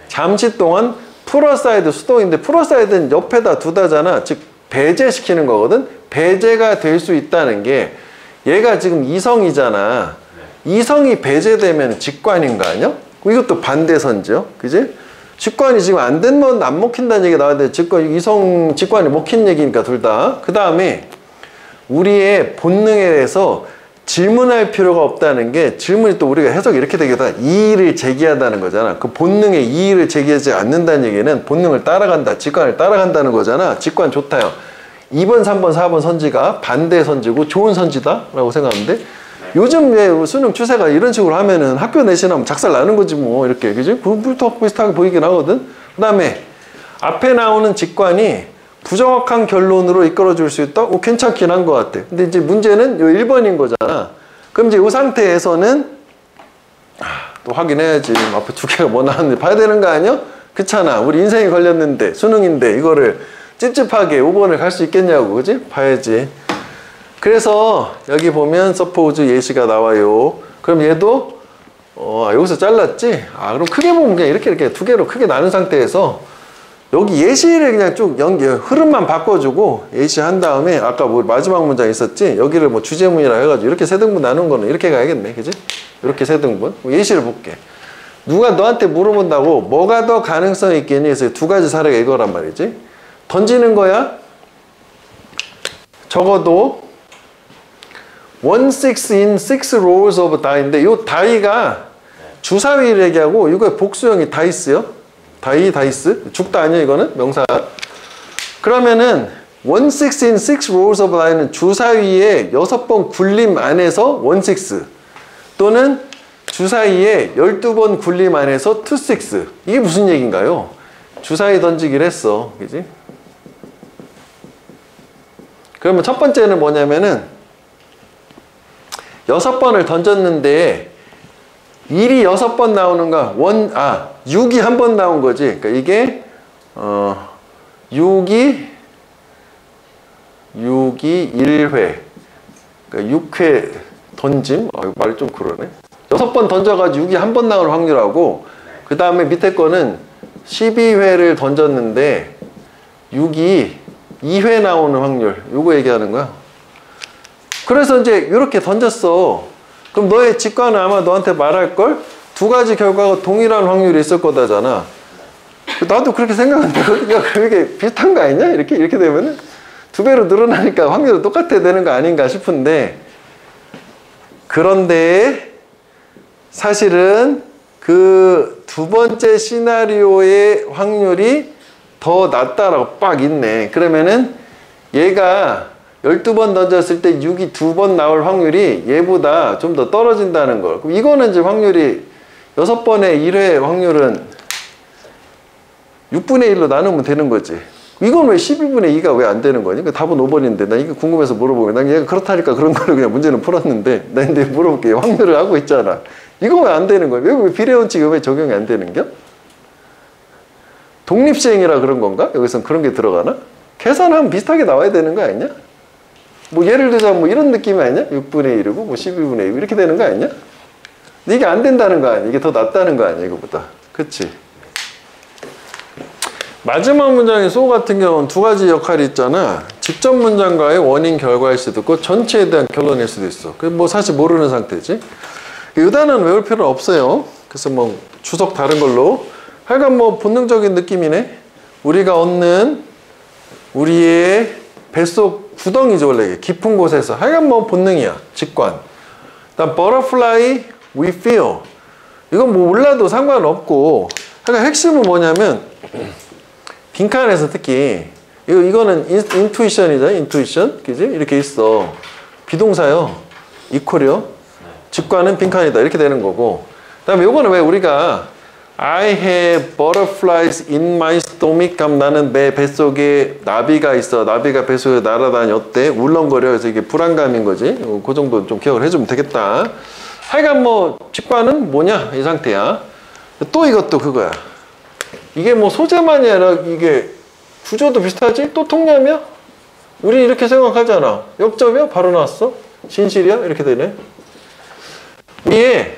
A: 잠시 동안 풀어사이드 수동인데 풀어사이드는 옆에다 두다잖아. 즉 배제시키는 거거든. 배제가 될 수 있다는 게 얘가 지금 이성이잖아. 이성이 배제되면 직관인 거 아니야? 이것도 반대선지요. 그지? 직관이 지금 안 되면 안 먹힌다는 얘기가 나왔는데 이성 직관이 먹힌 얘기니까 둘 다. 그 다음에 우리의 본능에 대해서 질문할 필요가 없다는 게 질문이 또 우리가 해석이 이렇게 되겠다. 이의를 제기한다는 거잖아. 그 본능에 이의를 제기하지 않는다는 얘기는 본능을 따라간다. 직관을 따라간다는 거잖아. 직관 좋다요. 2번, 3번, 4번 선지가 반대 선지고 좋은 선지다 라고 생각하는데 요즘 왜 수능 추세가 이런 식으로 하면은 학교 내신하면 작살 나는 거지 뭐 이렇게 그지? 그부터 비슷하게 보이긴 하거든. 그 다음에 앞에 나오는 직관이 부정확한 결론으로 이끌어 줄 수 있다? 괜찮긴 한 것 같아. 근데 이제 문제는 요 1번인 거잖아. 그럼 이제 이 상태에서는 또 확인해야지. 앞에 두 개가 뭐 나왔는지 봐야 되는 거 아니야? 그렇잖아. 우리 인생이 걸렸는데 수능인데 이거를 찝찝하게 5번을 갈 수 있겠냐고. 그지? 봐야지. 그래서 여기 보면 suppose 예시가 나와요. 그럼 얘도 여기서 잘랐지? 그럼 크게 보면 그냥 이렇게 두 개로 크게 나눈 상태에서 여기 예시를 그냥 쭉 흐름만 바꿔주고 예시한 다음에 아까 뭐 마지막 문장 있었지? 여기를 뭐 주제문이라 해가지고 이렇게 세 등분 나눈 거는 이렇게 가야겠네. 그지? 이렇게 세 등분. 예시를 볼게. 누가 너한테 물어본다고 뭐가 더 가능성이 있겠니? 해서 두 가지 사례가 이거란 말이지. 던지는 거야. 적어도 1/6 in 6 rows of die인데 이 die가 주사위를 얘기하고 이거 복수형이 다이스요. 다이스? 죽다 아니야 이거는? 명사. 그러면은 1/6 in 6 rows of die는 주사위에 6번 굴림 안에서 1/6 또는 주사위에 12번 굴림 안에서 2/6 이게 무슨 얘기인가요? 주사위 던지기를 했어. 그지? 그러면 첫 번째는 뭐냐면은 6번을 던졌는데 1이 6번 나오는가? 6이 한 번 나온 거지. 그러니까 이게 6이 1회 그러니까 6회 던짐? 말이 좀 그러네. 6번 던져가지고 6이 한 번 나올 확률하고 그 다음에 밑에 거는 12회를 던졌는데 6이 2회 나오는 확률 요거 얘기하는 거야. 그래서 이제 이렇게 던졌어. 그럼 너의 직관은 아마 너한테 말할걸? 두 가지 결과가 동일한 확률이 있을 거다잖아. 나도 그렇게 생각하는데 야 그게 비슷한 거 아니냐? 이렇게 되면은 두 배로 늘어나니까 확률이 똑같아야 되는 거 아닌가 싶은데 그런데 사실은 그 두 번째 시나리오의 확률이 더 낮다라고 빡 있네. 그러면은 얘가 12번 던졌을 때 6이 2번 나올 확률이 얘보다 좀 더 떨어진다는 걸. 그럼 이거는 이제 확률이 6번의 1회 확률은 6분의 1로 나누면 되는 거지. 이건 왜 12분의 2가 왜 안 되는 거니? 답은 5번인데 나 이거 궁금해서 물어보면 난 얘가 그렇다니까 그런 거를 그냥 문제는 풀었는데 나 근데 물어볼게. 확률을 하고 있잖아. 이거 왜 안 되는 거야? 왜 비례원칙이 왜 적용이 안 되는 겨? 독립시행이라 그런 건가? 여기선 그런 게 들어가나? 계산하면 비슷하게 나와야 되는 거 아니냐? 뭐 예를 들자면 뭐 이런 느낌이 아니냐? 6분의 1이고 뭐 12분의 2 이렇게 되는 거 아니냐? 근데 이게 안 된다는 거 아니야? 이게 더 낫다는 거 아니야? 이거보다. 그치? 마지막 문장의 so 같은 경우는 두 가지 역할이 있잖아. 직접 문장과의 원인 결과일 수도 있고 전체에 대한 결론일 수도 있어. 그 뭐 사실 모르는 상태지. 이 단어는 외울 필요는 없어요. 그래서 뭐 주석 다른 걸로 하여간 뭐 본능적인 느낌이네. 우리가 얻는 우리의 뱃속 구덩이죠 원래 깊은 곳에서 하여간 뭐 본능이야. 직관. 그다음 butterfly we feel 이건 뭐 몰라도 상관없고 하여간 핵심은 뭐냐면 빈칸에서 특히 이거는 인투이션이죠. 인투이션 그지? 이렇게 있어. 비동사요. 이퀄이요. 직관은 빈칸이다. 이렇게 되는 거고 그 다음에 요거는 왜 우리가 I have butterflies in my stomach 하면 나는 내 뱃속에 나비가 있어. 나비가 뱃속에 날아다녔대. 울렁거려. 그래서 이게 불안감인 거지. 그 정도 좀 기억을 해주면 되겠다. 하여간 뭐 직관은 뭐냐 이 상태야. 또 이것도 그거야. 이게 뭐 소재만이 아니라 이게 구조도 비슷하지? 또 통념이야? 우리 이렇게 생각하잖아. 역접이야? 바로 나왔어? 진실이야? 이렇게 되네.
B: 우리의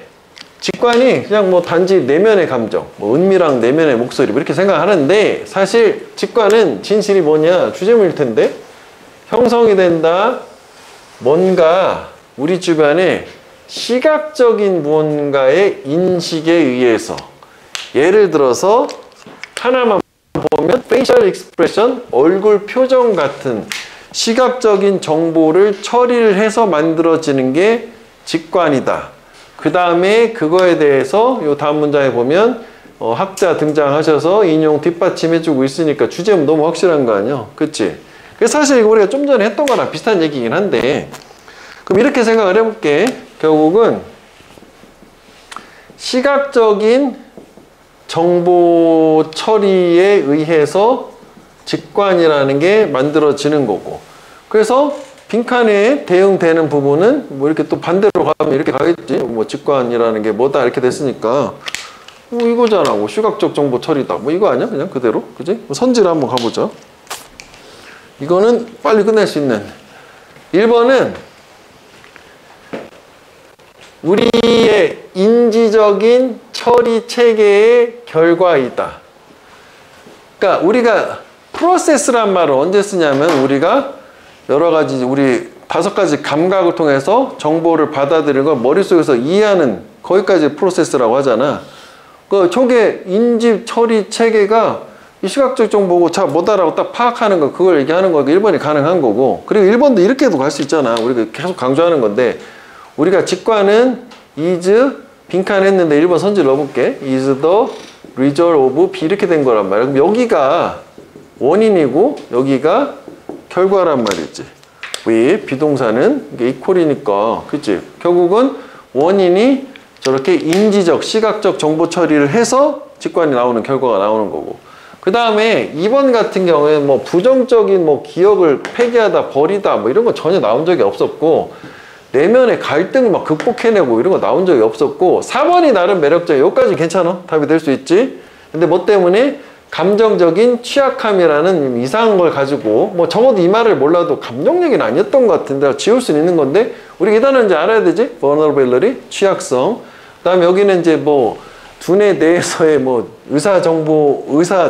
B: 직관이 그냥 뭐 단지 내면의 감정, 뭐 은미랑 내면의 목소리 뭐 이렇게 생각하는데, 사실 직관은 진실이 뭐냐? 주제물일 텐데, 형성이 된다 뭔가 우리 주변에 시각적인 무언가의 인식에 의해서, 예를 들어서 하나만 보면 페이셜 익스프레션, 얼굴 표정 같은 시각적인 정보를 처리를 해서 만들어지는 게 직관이다. 그 다음에 그거에 대해서 요 다음 문장에 보면 학자 등장하셔서 인용 뒷받침해주고 있으니까 주제는 너무 확실한 거 아니야? 그치? 그래서 사실 이거 우리가 좀 전에 했던 거랑 비슷한 얘기긴 한데, 그럼 이렇게 생각을 해볼게. 결국은 시각적인 정보 처리에 의해서 직관이라는 게 만들어지는 거고, 그래서 빈칸에 대응되는 부분은 뭐 이렇게 또 반대로 가면 이렇게 가겠지. 뭐 직관이라는 게 뭐다 이렇게 됐으니까 뭐 이거잖아. 뭐 시각적 정보 처리다. 뭐 이거 아니야? 그냥 그대로. 그지? 선지를 한번 가보자. 이거는 빨리 끝낼 수 있는. 1번은 우리의 인지적인 처리 체계의 결과이다. 그러니까 우리가 프로세스란 말을 언제 쓰냐면, 우리가 여러 가지 우리 5가지 감각을 통해서 정보를 받아들이는 걸 머릿속에서 이해하는, 거기까지 프로세스라고 하잖아. 그 초기에 인지 처리 체계가 이 시각적 정보고 자 뭐다라고 딱 파악하는 거, 그걸 얘기하는 거니까 1번이 가능한 거고, 그리고 1번도 이렇게도 갈 수 있잖아. 우리가 계속 강조하는 건데, 우리가 직관은 is 빈칸 했는데 1번 선지를 넣어볼게. is the result of B 이렇게 된 거란 말이야. 그럼 여기가 원인이고 여기가 결과란 말이지. 왜? 비동사는 이게 이퀄이니까. 그치? 결국은 원인이 저렇게 인지적, 시각적 정보 처리를 해서 직관이 나오는 결과가 나오는 거고. 그 다음에 2번 같은 경우에는 뭐 부정적인 뭐 기억을 폐기하다, 버리다 뭐 이런 거 전혀 나온 적이 없었고, 내면의 갈등을 막 극복해내고 이런 거 나온 적이 없었고, 4번이 나름 매력적이야. 여기까지 괜찮아. 답이 될 수 있지. 근데 뭐 때문에? 감정적인 취약함이라는 이상한 걸 가지고, 뭐 적어도 이 말을 몰라도 감정 얘기는 아니었던 것 같은데 지울 수는 있는 건데, 우리 이 단어는 이제 알아야 되지. vulnerability, 취약성. 그 다음에 여기는 이제 뭐 두뇌 내에서의 뭐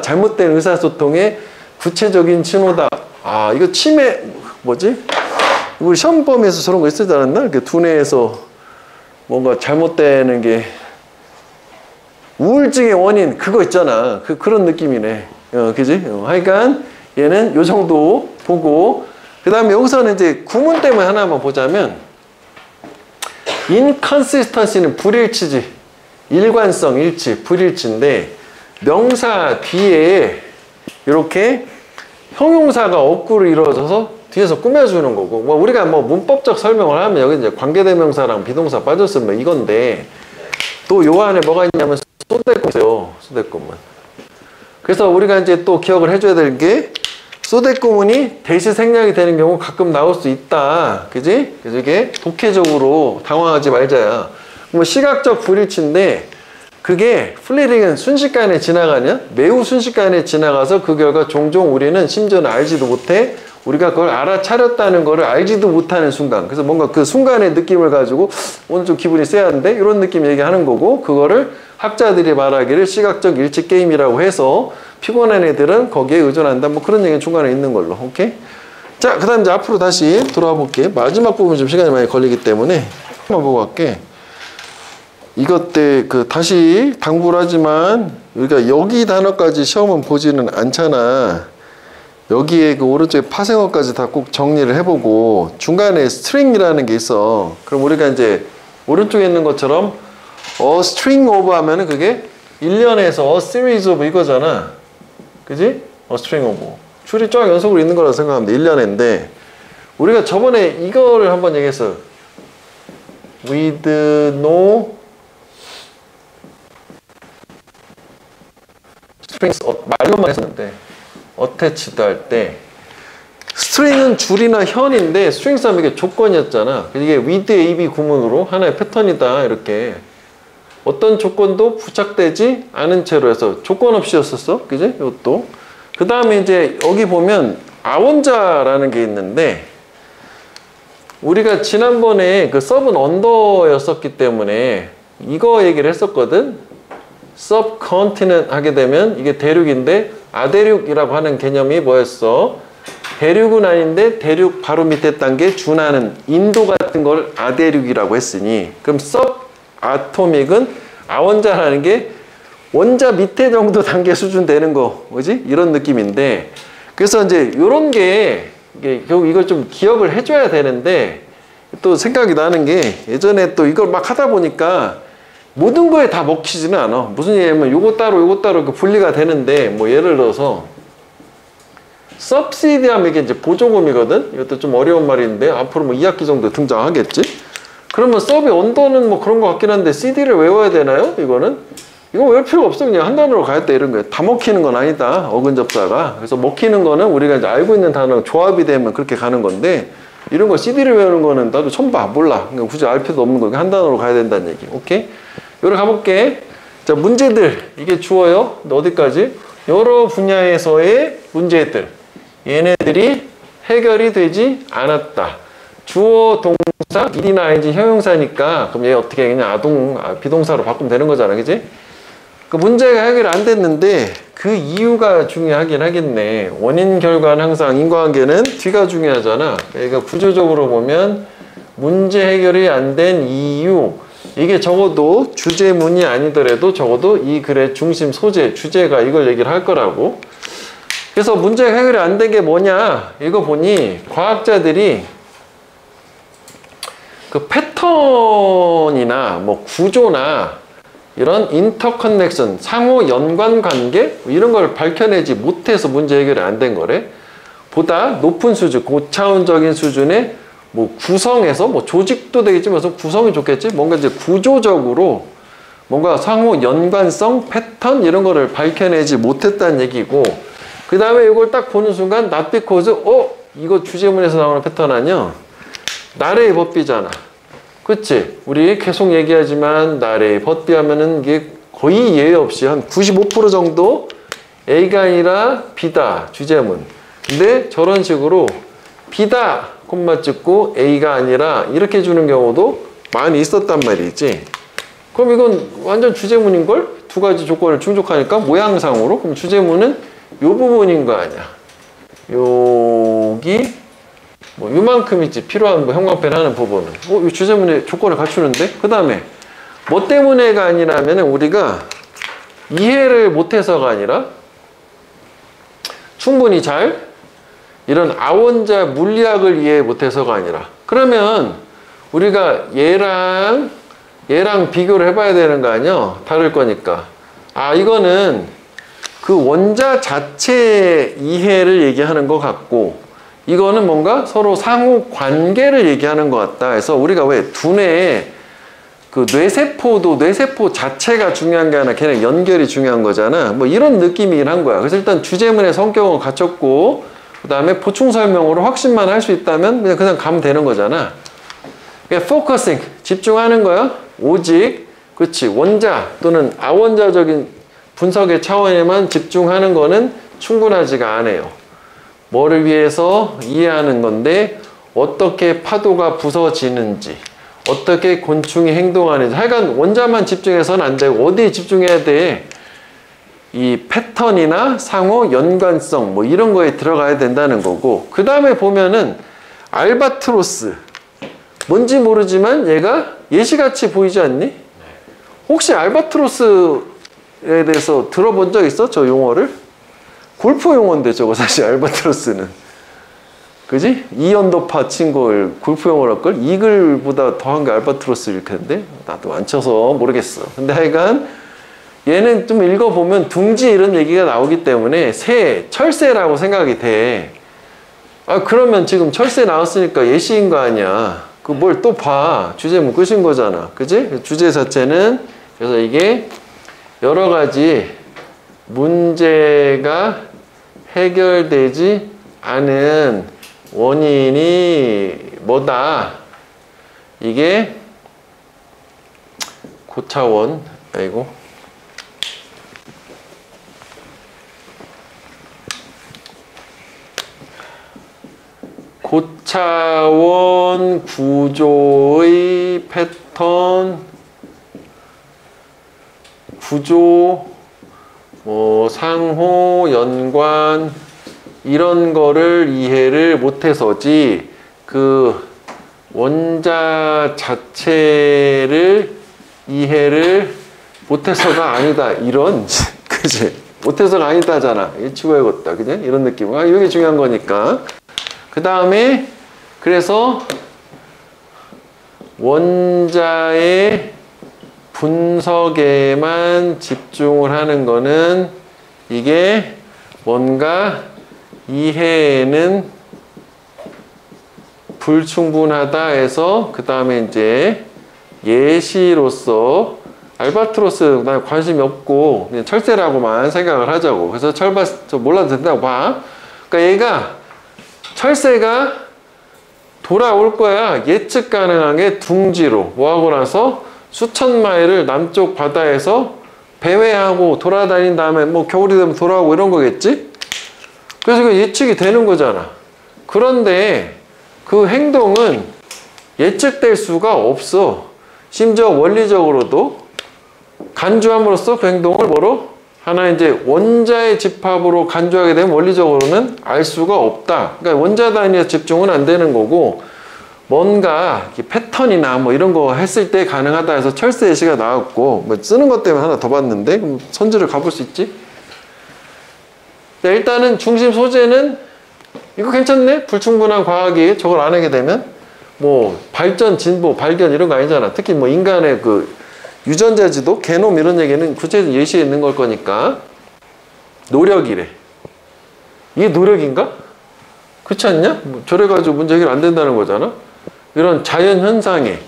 B: 잘못된 의사소통의 구체적인 신호다. 아, 이거 치매 뭐지? 우리 시험범위에서 저런 거 있었지 않았나? 이렇게 두뇌에서 뭔가 잘못되는 게 우울증의 원인, 그거 있잖아. 그런 느낌이네. 그지? 하여간 얘는 요 정도 보고, 그 다음에 여기서는 이제 구문 때문에 하나만 보자면, inconsistency는 불일치지. 일관성, 일치, 불일치인데, 명사 뒤에 이렇게 형용사가 어구로 이루어져서 뒤에서 꾸며주는 거고, 뭐 우리가 뭐 문법적 설명을 하면 여기 이제 관계대명사랑 비동사 빠졌으면 이건데, 또 요 안에 뭐가 있냐면 소대꼼 있어요. 소대꼼은. 그래서 우리가 이제 또 기억을 해줘야 될 게, 소대꼬문이 대시 생략이 되는 경우 가끔 나올 수 있다. 그지? 그래서 이게 독해적으로 당황하지 말자야. 뭐 시각적 불일치인데, 그게 플리링은 순식간에 지나가냐? 매우 순식간에 지나가서 그 결과 종종 우리는 심지어는 알지도 못해. 우리가 그걸 알아차렸다는 거를 알지도 못하는 순간. 그래서 뭔가 그 순간의 느낌을 가지고 오늘 좀 기분이 쎄한데? 이런 느낌 얘기하는 거고, 그거를 학자들이 말하기를 시각적 일치 게임이라고 해서 피곤한 애들은 거기에 의존한다. 뭐 그런 얘기는 중간에 있는 걸로. 오케이? 자, 그 다음 이제 앞으로 다시 돌아와 볼게. 마지막 부분 좀 시간이 많이 걸리기 때문에 한번 보고 갈게. 이것 때 다시 당부를 하지만, 우리가 여기 단어까지 시험은 보지는 않잖아. 여기에 그 오른쪽에 파생어까지 다 꼭 정리를 해보고, 중간에 string이라는 게 있어. 그럼 우리가 이제 오른쪽에 있는 것처럼 a string of 하면은 그게 1년에서 a series of 이거잖아. 그지? a string of. 줄이 쫙 연속으로 있는 거라고 생각하면 돼. 1년인데, 우리가 저번에 이거를 한번 얘기했어. with no strings, 말로만 했었는데, attached 할 때, 스트링은 줄이나 현인데, 스트링스 하면 이게 조건이었잖아. 이게 with ab 구문으로 하나의 패턴이다. 이렇게. 어떤 조건도 부착되지 않은 채로 해서 조건 없이였었어. 그지? 이것도. 그 다음에 이제 여기 보면 아원자라는 게 있는데, 우리가 지난번에 그 sub은 언더였었기 때문에 이거 얘기를 했었거든. subcontinent 하게 되면 이게 대륙인데 아대륙이라고 하는 개념이 뭐였어? 대륙은 아닌데 대륙 바로 밑에 단계 준하는 인도 같은 걸 아대륙이라고 했으니, 그럼 subatonic은 아원자라는 게 원자 밑에 정도 단계 수준 되는 거, 뭐지? 이런 느낌인데, 그래서 이제 요런 게 이게 결국 이걸 좀 기억을 해줘야 되는데, 또 생각이 나는 게 예전에 또 이걸 막 하다 보니까 모든 거에 다 먹히지는 않아. 무슨 얘기냐면 요거 따로 이렇게 분리가 되는데, 뭐 예를 들어서 subsidy 하면 이게 이제 보조금이거든. 이것도 좀 어려운 말인데 앞으로 뭐 2학기 정도 등장하겠지. 그러면 sub의 언더는 뭐 그런 것 같긴 한데 CD를 외워야 되나요? 이거 외울 필요가 없어. 그냥 한 단어로 가야 돼. 이런 거예요. 다 먹히는 건 아니다, 어근접사가. 그래서 먹히는 거는 우리가 이제 알고 있는 단어 조합이 되면 그렇게 가는 건데, 이런 거 CD를 외우는 거는 나도 처음 봐. 몰라. 그러니까 굳이 알 필요도 없는 거. 한 단어로 가야 된다는 얘기. 오케이? 요래 가볼게. 자, 문제들. 이게 주어요. 어디까지? 여러 분야에서의 문제들. 얘네들이 해결이 되지 않았다. 주어, 동사, 일이나 ing, 형용사니까 그럼 얘 어떻게 그냥 비동사로 바꾸면 되는 거잖아. 그지? 그 문제가 해결이 안 됐는데 그 이유가 중요하긴 하겠네. 원인, 결과는 항상, 인과관계는 뒤가 중요하잖아. 그러니까 구조적으로 보면 문제 해결이 안 된 이유, 이게 적어도 주제문이 아니더라도 적어도 이 글의 중심 소재, 주제가 이걸 얘기를 할 거라고. 그래서 문제가 해결이 안 된 게 뭐냐, 이거 보니 과학자들이 그 패턴이나 뭐 구조나 이런 인터커넥션, 상호 연관 관계 이런 걸 밝혀내지 못해서 문제 해결이 안 된 거래. 보다 높은 수준, 고차원적인 수준의 뭐 구성에서, 뭐 조직도 되겠지만 구성이 좋겠지, 뭔가 이제 구조적으로 뭔가 상호 연관성, 패턴 이런 거를 밝혀내지 못했다는 얘기고, 그 다음에 이걸 딱 보는 순간 not because, 이거 주제문에서 나오는 패턴 아니야? 나래의 법비잖아. 그치? 우리 계속 얘기하지만 나래의 법비 하면은 이게 거의 예외 없이 한 95% 정도 A가 아니라 B다, 주제문. 근데 저런 식으로 B다, 콤마 찍고 A가 아니라 이렇게 주는 경우도 많이 있었단 말이지. 그럼 이건 완전 주제문인걸? 두 가지 조건을 충족하니까 모양상으로. 그럼 주제문은 요 부분인 거 아니야. 여기 뭐 요만큼 있지, 필요한 뭐 형광펜 하는 부분은. 이 주제문의 조건을 갖추는데, 그 다음에 뭐 때문에가 아니라면 우리가 이해를 못해서가 아니라 충분히 잘 이런 아원자 물리학을 이해 못해서가 아니라, 그러면 우리가 얘랑 비교를 해봐야 되는 거 아니야? 다를 거니까. 이거는 그 원자 자체 이해를 얘기하는 것 같고, 이거는 뭔가 서로 상호 관계를 얘기하는 것 같다 해서, 우리가 왜 두뇌에 그 뇌세포도 뇌세포 자체가 중요한 게 아니라 걔네 연결이 중요한 거잖아. 뭐 이런 느낌이긴 한 거야. 그래서 일단 주제문의 성격은 갖췄고, 그 다음에 보충 설명으로 확신만 할 수 있다면 그냥 가면 되는 거잖아. 그러니까 focusing, 집중하는 거야. 오직, 그치, 원자 또는 아원자적인 분석의 차원에만 집중하는 거는 충분하지가 않아요. 뭐를 위해서 이해하는 건데, 어떻게 파도가 부서지는지, 어떻게 곤충이 행동하는지, 하여간 원자만 집중해서는 안 되고 어디에 집중해야 돼? 이 패턴이나 상호 연관성 뭐 이런 거에 들어가야 된다는 거고, 그 다음에 보면은 알바트로스, 뭔지 모르지만 얘가 예시같이 보이지 않니? 혹시 알바트로스에 대해서 들어본 적 있어? 저 용어를? 골프 용어인데 저거 사실 알바트로스는, 그지? 이언더파 친 걸 골프 용어로 할걸? 이글보다 더한 게 알바트로스일 텐데 나도 안 쳐서 모르겠어. 근데 하여간 얘는 좀 읽어보면 둥지 이런 얘기가 나오기 때문에 철새라고 생각이 돼. 그러면 지금 철새 나왔으니까 예시인 거 아니야. 그 뭘 또 봐. 주제문 끝인 거잖아. 그지? 주제 자체는, 그래서 이게 여러 가지 문제가 해결되지 않은 원인이 뭐다. 이게 고차원, 고차원 구조의 패턴, 구조, 뭐 상호, 연관 이런 거를 이해를 못해서지 그 원자 자체를 이해를 못해서가 아니다. 이런 그지? 못해서가 아니다잖아. 일치고야겠다. 그지? 이런 느낌. 아, 이게 중요한 거니까. 그 다음에 그래서 원자의 분석에만 집중을 하는 거는 이게 뭔가 이해에는 불충분하다 해서 그 다음에 이제 예시로서 알바트로스 난 관심이 없고 그냥 철새라고만 생각을 하자고. 그래서 저 몰라도 된다고 봐. 그러니까 얘가 철새가 돌아올 거야. 예측 가능하게 둥지로 뭐하고 나서 수천 마일을 남쪽 바다에서 배회하고 돌아다닌 다음에 뭐 겨울이 되면 돌아오고 이런 거겠지? 그래서 이거 예측이 되는 거잖아. 그런데 그 행동은 예측될 수가 없어. 심지어 원리적으로도 간주함으로써 그 행동을 뭐로? 하나 이제 원자의 집합으로 간주하게 되면 원리적으로는 알 수가 없다. 그러니까 원자 단위에 집중은 안 되는 거고 뭔가 패턴이나 뭐 이런 거 했을 때 가능하다 해서 철새 예시가 나왔고 뭐 쓰는 것 때문에 하나 더 봤는데 그럼 선지를 가볼 수 있지? 자, 일단은 중심 소재는 이거 괜찮네? 불충분한 과학이 저걸 안 하게 되면 뭐 발전, 진보, 발견 이런 거 아니잖아. 특히 뭐 인간의 그 유전자 지도, 게놈 이런 얘기는 구체적 예시에 있는 걸 거니까 노력이래. 이게 노력인가? 그렇지 않냐? 뭐 저래가지고 문제 해결 안 된다는 거잖아. 이런 자연 현상에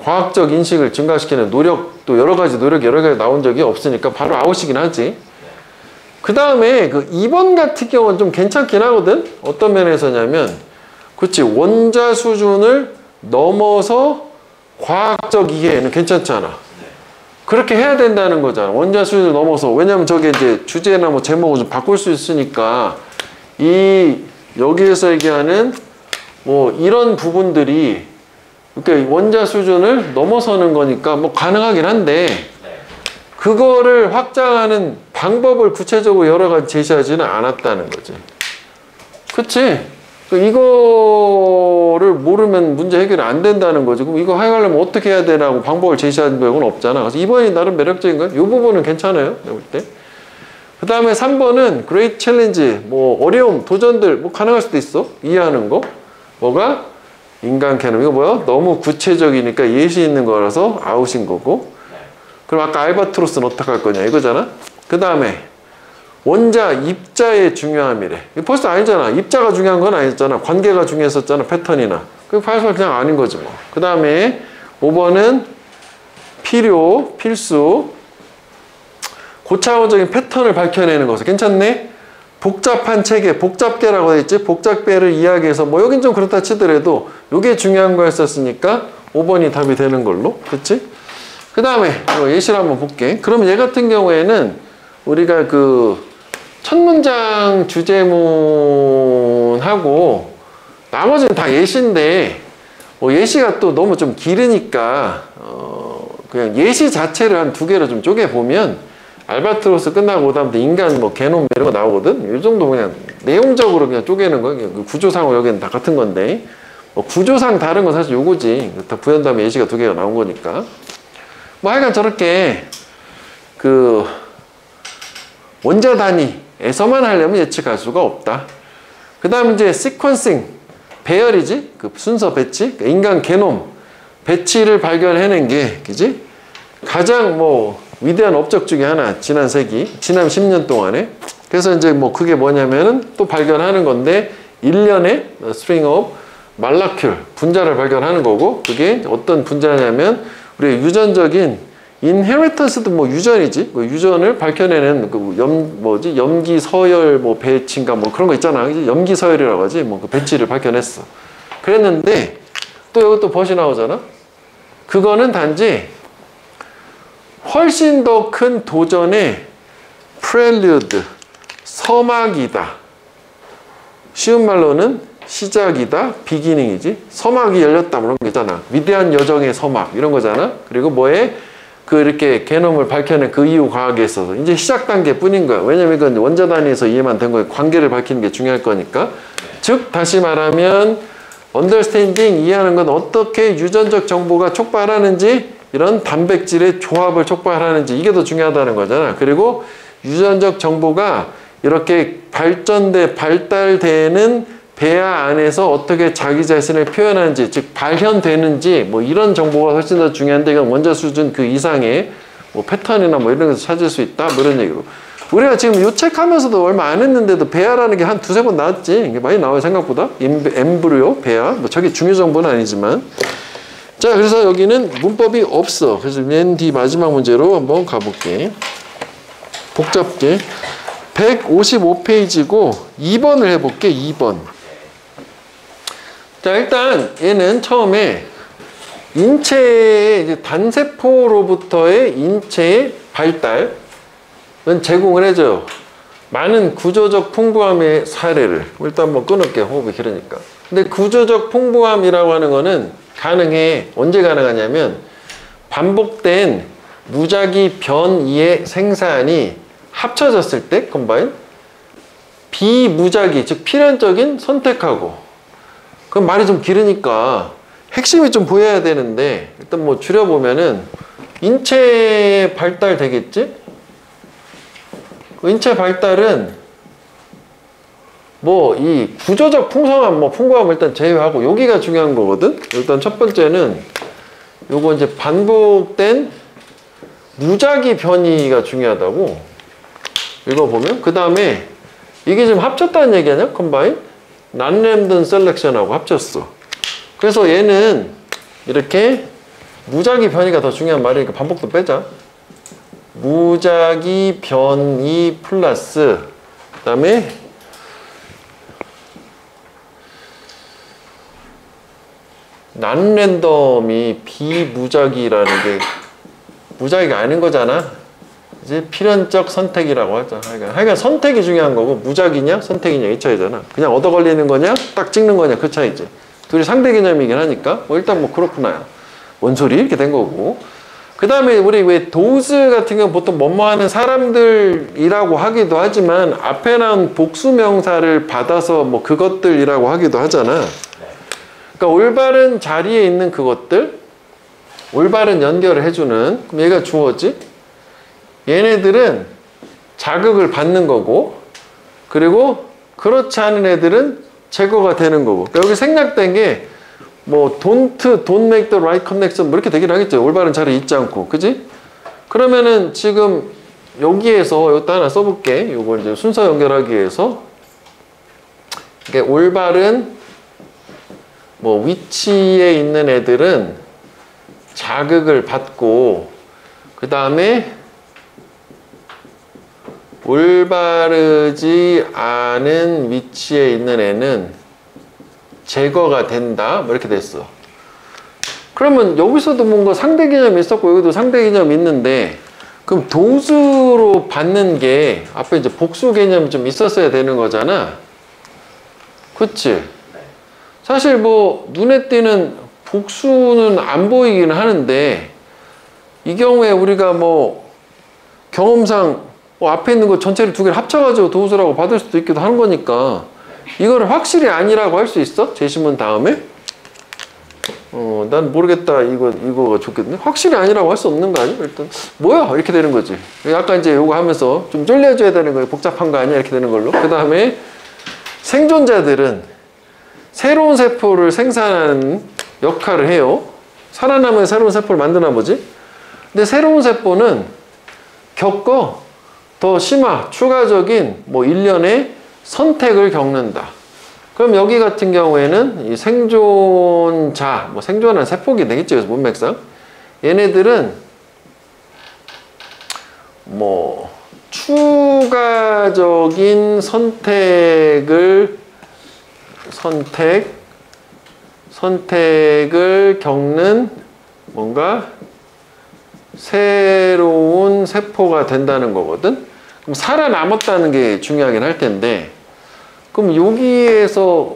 B: 과학적 인식을 증가시키는 노력도 여러 가지 나온 적이 없으니까 바로 아웃이긴 하지. 그 다음에 그 2번 같은 경우는 좀 괜찮긴 하거든. 어떤 면에서냐면 그렇지 원자 수준을 넘어서 과학적 이해는 괜찮잖아. 그렇게 해야 된다는 거잖아. 원자 수준을 넘어서. 왜냐면 저게 이제 주제나 뭐 제목을 좀 바꿀 수 있으니까 여기에서 얘기하는 뭐 이런 부분들이 그러니까 원자 수준을 넘어서는 거니까 뭐 가능하긴 한데 그거를 확장하는 방법을 구체적으로 여러 가지 제시하지는 않았다는 거지. 그치? 이거를 모르면 문제 해결이 안 된다는 거지. 그럼 이거 해결하려면 어떻게 해야 되라고 방법을 제시한 적은 없잖아. 그래서 2번이 나름 매력적인 거야. 이 부분은 괜찮아요. 내가 볼 때. 그 다음에 3번은 Great Challenge, 뭐 어려움, 도전들 뭐 가능할 수도 있어. 이해하는 거. 뭐가? 인간 개념. 이거 뭐야? 너무 구체적이니까 예시 있는 거라서 아웃인 거고. 그럼 아까 알바트로스는 어떻게 할 거냐 이거잖아. 그 다음에 원자 입자의 중요함이래. 이거 벌써 아니잖아. 입자가 중요한 건 아니었잖아. 관계가 중요했었잖아. 패턴이나. 그 발사 그냥 아닌 거지 뭐. 그 다음에 5번은 필수. 고차원적인 패턴을 밝혀내는 것을. 괜찮네? 복잡한 체계, 복잡계라고 되어 있지? 복잡계를 이야기해서 뭐 여긴 좀 그렇다 치더라도 이게 중요한 거였었으니까 5번이 답이 되는 걸로. 그렇지? 그 다음에 예시를 한번 볼게. 그럼 얘 같은 경우에는 우리가 그 첫 문장 주제문하고 나머지는 다 예시인데 뭐 예시가 또 너무 좀 길으니까 그냥 예시 자체를 한 2개로 좀 쪼개보면 알바트로스 끝나고 그다음부터 인간 뭐 개놈 이런 거 나오거든. 이 정도 그냥 내용적으로 그냥 쪼개는 거야. 구조상으로 여기는 다 같은 건데 뭐 구조상 다른 건 사실 요거지. 다 부연 다음에 예시가 2개가 나온 거니까. 뭐 하여간 저렇게 그 원자 단위에서만 하려면 예측할 수가 없다. 그 다음 이제 시퀀싱, 배열이지? 그 순서 배치, 인간 게놈 배치를 발견해낸 게, 그지? 가장 뭐 위대한 업적 중에 하나, 지난 10년 동안에. 그래서 이제 뭐 그게 뭐냐면은 또 발견하는 건데, 1년에 string of molecule, 분자를 발견하는 거고, 그게 어떤 분자냐면, 우리의 유전적인 인헤리턴스도 뭐 유전이지. 뭐 유전을 밝혀내는 그 염기 서열 뭐 배치인가 뭐 그런 거 있잖아. 염기 서열이라고 하지. 뭐 그 배치를 밝혀냈어. 그랬는데 또 여기 또 벗이 나오잖아. 그거는 단지 훨씬 더 큰 도전의 프렐류드, 서막이다. 쉬운 말로는 시작이다, 비기닝이지. 서막이 열렸다, 뭐 이런 거 있잖아. 위대한 여정의 서막 이런 거잖아. 그리고 뭐에 그 이렇게 개념을 밝혀낸 그 이후 과학에 있어서 이제 시작 단계뿐인 거야. 왜냐면 이건 원자 단위에서 이해만 된 거예요. 관계를 밝히는 게 중요할 거니까. 즉 다시 말하면 언더스탠딩, 이해하는 건 어떻게 유전적 정보가 촉발하는지, 이런 단백질의 조합을 촉발하는지, 이게 더 중요하다는 거잖아. 그리고 유전적 정보가 이렇게 발달되는 배아 안에서 어떻게 자기 자신을 표현하는지, 즉 발현되는지, 뭐 이런 정보가 훨씬 더 중요한데, 이건 원자 수준 그 이상의 뭐 패턴이나 뭐 이런 것을 찾을 수 있다, 뭐 이런 얘기로. 우리가 지금 요 책 하면서도 얼마 안 했는데도 배아라는 게 한 두세 번 나왔지. 이게 많이 나와요, 생각보다. 엠브리오, 배아. 뭐 저게 중요 정보는 아니지만. 자, 그래서 여기는 문법이 없어. 그래서 맨 뒤 마지막 문제로 한번 가볼게. 복잡게. 155페이지고 2번을 해볼게. 2번. 자, 일단 얘는 처음에 인체의 이제 단세포로부터의 인체의 발달은 제공을 해줘요. 많은 구조적 풍부함의 사례를. 일단 한번 끊을게, 호흡이 길으니까. 근데 구조적 풍부함이라고 하는 거는 가능해. 언제 가능하냐면 반복된 무작위 변이의 생산이 합쳐졌을 때, 컴바인, 비무작위, 즉 필연적인 선택하고. 그럼 말이 좀 길으니까 핵심이 좀 보여야 되는데, 일단 뭐 줄여보면은 인체 발달 되겠지? 인체 발달은 뭐 이 구조적 풍성함, 뭐 풍부함을 일단 제외하고 여기가 중요한 거거든. 일단 첫 번째는 요거 이제 반복된 무작위 변이가 중요하다고 읽어보면, 그 다음에 이게 지금 합쳤다는 얘기 아니야? 컴바인? 난랜덤 셀렉션하고 합쳤어. 그래서 얘는 이렇게 무작위 변이가 더 중요한 말이니까 반복도 빼자. 무작위 변이 플러스 그 다음에 난랜덤이 비무작위라는 게 무작위가 아닌 거잖아. 이제 필연적 선택이라고 하자. 하여간 선택이 중요한 거고, 무작위냐 선택이냐 이 차이잖아. 그냥 얻어 걸리는 거냐 딱 찍는 거냐 그 차이지. 둘이 상대 개념이긴 하니까 뭐 일단 뭐 그렇구나. 뭔 소리 이렇게 된 거고. 그 다음에 우리 왜 도즈 같은 경우는 보통 뭐뭐 하는 사람들이라고 하기도 하지만 앞에 나온 복수명사를 받아서 뭐 그것들이라고 하기도 하잖아. 그러니까 올바른 자리에 있는 그것들, 올바른 연결을 해주는, 그럼 얘가 주어지. 얘네들은 자극을 받는 거고, 그리고 그렇지 않은 애들은 제거가 되는 거고. 그러니까 여기 생략된 게 뭐 don't make the right connection 뭐 이렇게 되긴 하겠죠. 올바른 자리에 있지 않고, 그지? 그러면은 지금 여기에서 이것도 하나 써볼게. 요걸 이제 순서 연결하기 위해서 이게 올바른 뭐 위치에 있는 애들은 자극을 받고, 그 다음에 올바르지 않은 위치에 있는 애는 제거가 된다. 뭐 이렇게 됐어. 그러면 여기서도 뭔가 상대 개념이 있었고 여기도 상대 개념이 있는데, 그럼 동수로 받는 게 앞에 이제 복수 개념이 좀 있었어야 되는 거잖아. 그치? 사실 뭐 눈에 띄는 복수는 안 보이긴 하는데, 이 경우에 우리가 뭐 경험상 뭐 앞에 있는 거 전체를 두 개를 합쳐가지고 도수라고 받을 수도 있기도 하는 거니까 이거를 확실히 아니라고 할 수 있어? 제시문 다음에? 난 모르겠다. 이거가 좋겠네. 확실히 아니라고 할 수 없는 거 아니야? 일단 뭐야? 이렇게 되는 거지. 약간 이제 요거 하면서 좀 쫄려줘야 되는 거예요. 복잡한 거 아니야? 이렇게 되는 걸로. 그 다음에 생존자들은 새로운 세포를 생산하는 역할을 해요. 살아남은 새로운 세포를 만드나 보지? 근데 새로운 세포는 겪어 더 심화, 추가적인 뭐 일련의 선택을 겪는다. 그럼 여기 같은 경우에는 이 생존자, 뭐 생존한 세포기 되겠죠. 그래서 문맥상. 얘네들은 뭐 추가적인 선택을 겪는 뭔가 새로운 세포가 된다는 거거든. 그럼 살아남았다는 게 중요하긴 할 텐데, 그럼 여기에서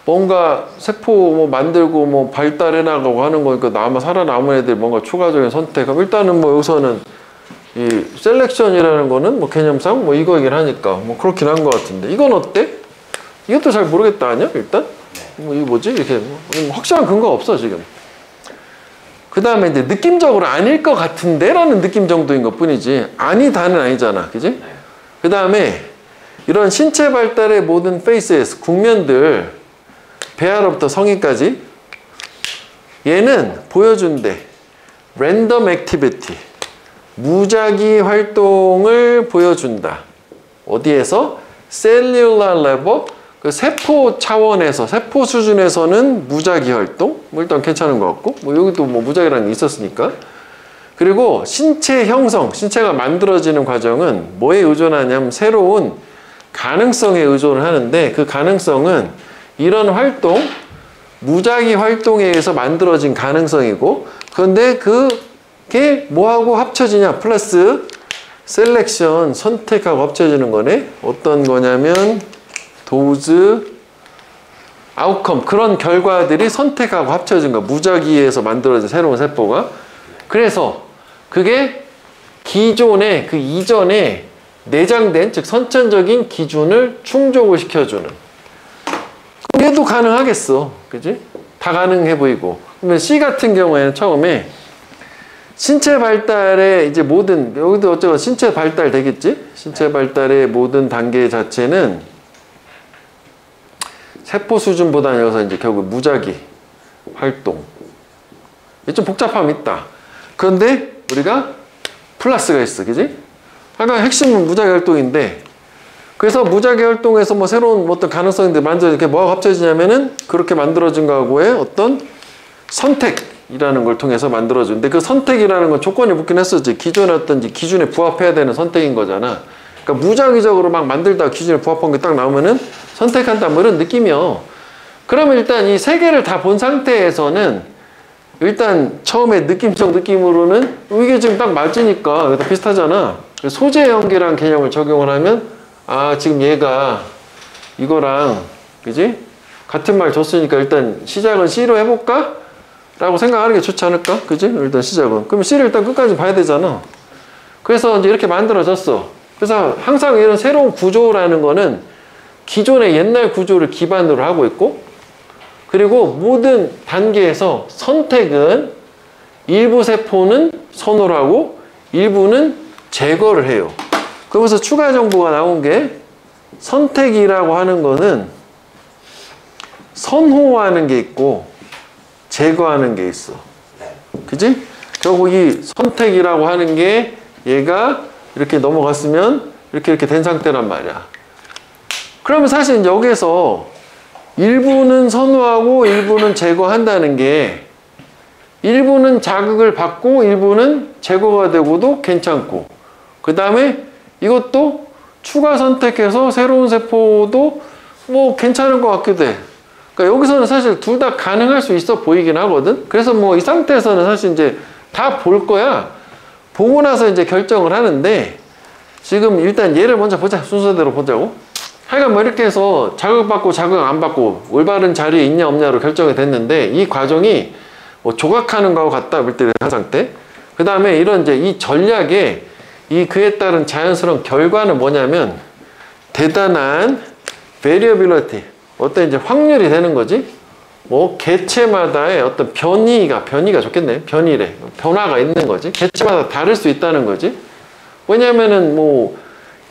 B: 뭔가 세포 뭐 만들고 뭐 발달해 나가고 하는 거니까 살아남은 애들 뭔가 추가적인 선택하고 일단은 뭐 여기서는 이 셀렉션이라는 거는 뭐 개념상 뭐 이거이긴 하니까 뭐 그렇긴 한 것 같은데 이건 어때? 이것도 잘 모르겠다 아니야 일단? 뭐 이거 뭐지? 이렇게 뭐 확실한 근거가 없어 지금. 그 다음에 이제 느낌적으로 아닐 것 같은데 라는 느낌 정도인 것 뿐이지 아니다는 아니잖아 그지? 그 다음에 이런 신체 발달의 모든 페이스에서 국면들 배아로부터 성인까지 얘는 보여준대 랜덤 액티비티 무작위 활동을 보여준다. 어디에서? 셀룰라 레버 그 세포 차원에서 세포 수준에서는 무작위 활동 뭐 일단 괜찮은 것 같고 뭐 여기도 뭐 무작위라는 게 있었으니까 그리고 신체 형성 신체가 만들어지는 과정은 뭐에 의존하냐면 새로운 가능성에 의존을 하는데 그 가능성은 이런 활동 무작위 활동에 의해서 만들어진 가능성이고 그런데 그게 뭐하고 합쳐지냐 플러스 셀렉션 선택하고 합쳐지는 거네. 어떤 거냐면 도즈 아웃컴 그런 결과들이 선택하고 합쳐진 거 무작위에서 만들어진 새로운 세포가 그래서 그게 기존의 그 이전에 내장된 즉 선천적인 기준을 충족을 시켜주는 얘도 가능하겠어 그지? 다 가능해 보이고 그러면 C 같은 경우에는 처음에 신체 발달의 이제 모든 여기도 어쩌고 신체 발달 되겠지? 신체 발달의 모든 단계 자체는 세포 수준보다는 여기서 이제 결국 무작위 활동. 이게 좀 복잡함이 있다. 그런데 우리가 플러스가 있어. 그지? 아까 핵심은 무작위 활동인데 그래서 무작위 활동에서 뭐 새로운 어떤 가능성인데 만져 이렇게 뭐가 합쳐지냐면은 그렇게 만들어진 거하고의 어떤 선택이라는 걸 통해서 만들어지는데 그 선택이라는 건 조건이 붙긴 했었지. 기존의 어떤 기준에 부합해야 되는 선택인 거잖아. 그러니까 무작위적으로 막 만들다가 기준에 부합한 게 딱 나오면은 선택한다 뭐 이런 느낌이요. 그러면 일단 이 세 개를 다 본 상태에서는 일단 처음에 느낌으로는 이게 지금 딱 맞으니까 다 비슷하잖아. 소재 연계란 개념을 적용을 하면 아 지금 얘가 이거랑 그지? 같은 말 줬으니까 일단 시작은 C로 해볼까? 라고 생각하는 게 좋지 않을까? 그지? 일단 시작은. 그러면 C를 일단 끝까지 봐야 되잖아. 그래서 이제 이렇게 만들어졌어. 그래서 항상 이런 새로운 구조라는 거는 기존의 옛날 구조를 기반으로 하고 있고 그리고 모든 단계에서 선택은 일부 세포는 선호를 하고 일부는 제거를 해요. 그러면서 추가 정보가 나온 게 선택이라고 하는 거는 선호하는 게 있고 제거하는 게 있어. 그지? 결국 이 선택이라고 하는 게 얘가 이렇게 넘어갔으면 이렇게 된 상태란 말이야. 그러면 사실 여기서 일부는 선호하고 일부는 제거한다는 게 일부는 자극을 받고 일부는 제거가 되고도 괜찮고 그 다음에 이것도 추가 선택해서 새로운 세포도 뭐 괜찮은 것 같기도 해. 그러니까 여기서는 사실 둘 다 가능할 수 있어 보이긴 하거든. 그래서 뭐 이 상태에서는 사실 이제 다 볼 거야. 보고 나서 이제 결정을 하는데 지금 일단 얘를 먼저 보자. 순서대로 보자고. 하여간 뭐 이렇게 해서 자극받고 자극 안 받고 올바른 자리에 있냐 없냐로 결정이 됐는데 이 과정이 뭐 조각하는 거하고 같다. 물질의 한 상태. 그 다음에 이런 이제 이 전략에 이 그에 따른 자연스러운 결과는 뭐냐면 대단한 variability 어떤 이제 확률이 되는 거지. 뭐 개체마다의 어떤 변이가 좋겠네. 변이래. 변화가 있는 거지. 개체마다 다를 수 있다는 거지. 왜냐면은 뭐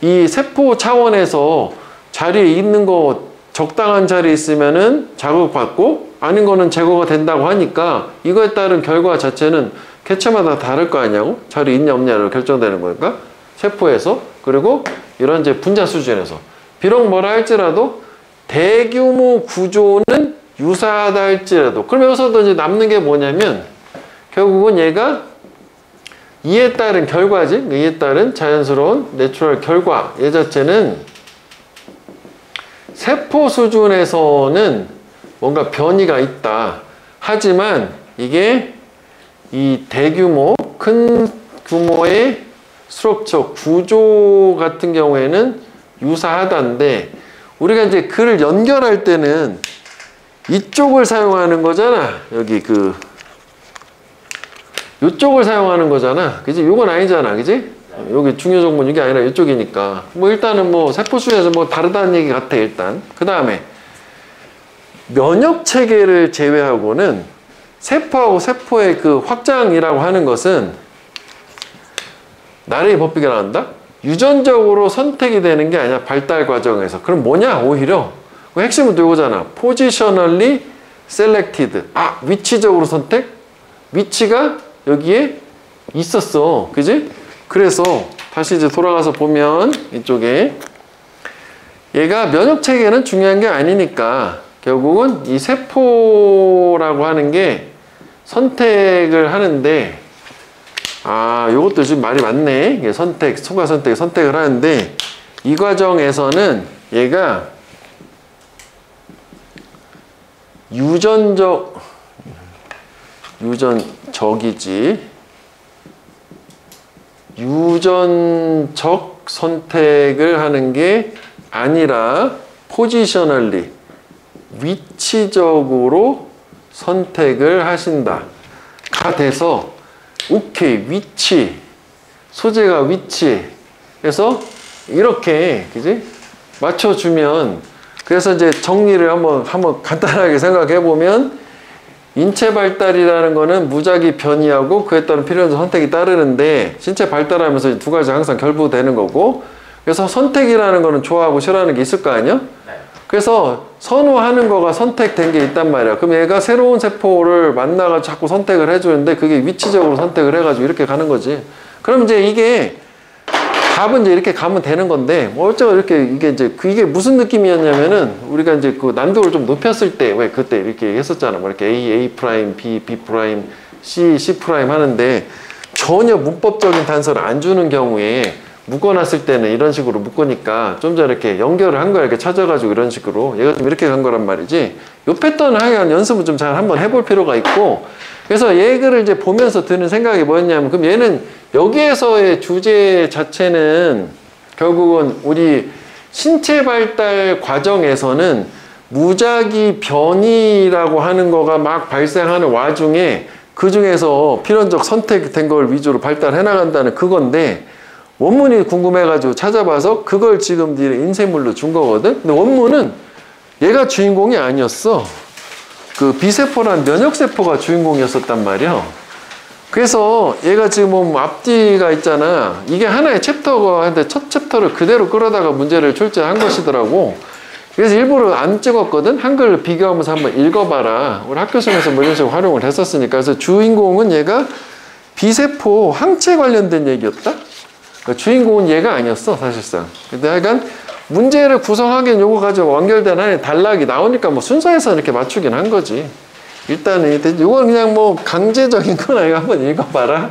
B: 이 세포 차원에서 자리에 있는 거 적당한 자리에 있으면은 자극받고 아닌 거는 제거가 된다고 하니까 이거에 따른 결과 자체는 개체마다 다를 거 아니냐고. 자리 있냐 없냐로 결정되는 거니까 세포에서 그리고 이런 이제 분자 수준에서 비록 뭐라 할지라도 대규모 구조는 유사하다 할지라도 그럼 여기서도 이제 남는 게 뭐냐면 결국은 얘가 이에 따른 결과지 이에 따른 자연스러운 내추럴 결과 얘 자체는 세포 수준에서는 뭔가 변이가 있다 하지만 이게 이 대규모 큰 규모의 스트럭처 구조 같은 경우에는 유사하다인데 우리가 이제 글을 연결할 때는 이쪽을 사용하는 거잖아. 여기 그 요쪽을 사용하는 거잖아. 그지? 요건 아니잖아. 그지? 여기 중요 정보는 이게 아니라 이쪽이니까. 뭐 일단은 뭐 세포수에서 뭐 다르다는 얘기 같아 일단. 그 다음에 면역 체계를 제외하고는 세포하고 세포의 그 확장이라고 하는 것은 나래의 법칙이 나온다? 유전적으로 선택이 되는 게 아니라 발달 과정에서. 그럼 뭐냐? 오히려 그 핵심은 또 이거잖아. Positionally selected. 아, 위치적으로 선택? 위치가 여기에 있었어. 그지? 그래서 다시 이제 돌아가서 보면 이쪽에 얘가 면역 체계는 중요한 게 아니니까 결국은 이 세포라고 하는 게 선택을 하는데, 아, 요것도 지금 말이 맞네. 이게 선택, 초과 선택을 하는데, 이 과정에서는 얘가 유전적이지. 유전적 선택을 하는 게 아니라 포지셔널리, 위치적으로 선택을 하신다. 가 돼서 오케이, 위치, 소재가 위치. 그래서 이렇게, 그지? 맞춰주면, 그래서 이제 정리를 한번 간단하게 생각해 보면, 인체 발달이라는 거는 무작위 변이하고 그에 따른 필요한 선택이 따르는데, 신체 발달하면서 두 가지 항상 결부되는 거고, 그래서 선택이라는 거는 좋아하고 싫어하는 게 있을 거 아니야? 그래서 선호하는 거가 선택된 게 있단 말이야. 그럼 얘가 새로운 세포를 만나가 자꾸 선택을 해주는데 그게 위치적으로 선택을 해가지고 이렇게 가는 거지. 그럼 이제 이게 답은 이제 이렇게 가면 되는 건데, 뭐 어쩌고 이렇게 이게 무슨 느낌이었냐면은 우리가 이제 그 난도를 좀 높였을 때 왜 그때 이렇게 했었잖아. 뭐 이렇게 A 프라임, B 프라임, C 프라임 하는데 전혀 문법적인 단서를 안 주는 경우에 묶어놨을 때는 이런 식으로 묶으니까 좀 전에 이렇게 연결을 한 거야. 이렇게 찾아가지고 이런 식으로. 얘가 좀 이렇게 간 거란 말이지. 요 패턴을 하여간 연습을 좀 잘 한번 해볼 필요가 있고, 그래서 얘를 이제 보면서 드는 생각이 뭐였냐면, 그럼 얘는 여기에서의 주제 자체는 결국은 우리 신체 발달 과정에서는 무작위 변이라고 하는 거가 막 발생하는 와중에 그 중에서 필연적 선택된 걸 위주로 발달해 나간다는 그건데, 원문이 궁금해가지고 찾아봐서 그걸 지금 인쇄물로 준 거거든. 근데 원문은 얘가 주인공이 아니었어. 그 B세포란 면역세포가 주인공이었었단 말이야. 그래서 얘가 지금 앞뒤가 있잖아. 이게 하나의 챕터가 한데 첫 챕터를 그대로 끌어다가 문제를 출제한 것이더라고. 그래서 일부러 안 찍었거든. 한글로 비교하면서 한번 읽어봐라. 우리 학교 생에서 뭐 이런 식으로 활용을 했었으니까. 그래서 주인공은 얘가 B세포 항체 관련된 얘기였다. 그러니까 주인공은 얘가 아니었어, 사실상. 근데 하여간 문제를 구성하기엔 요거 가지고 완결된 하나의 단락이 나오니까 뭐 순서에서 이렇게 맞추긴 한 거지. 일단은 요건 그냥 뭐 강제적인 건 아니고 한번 읽어봐라.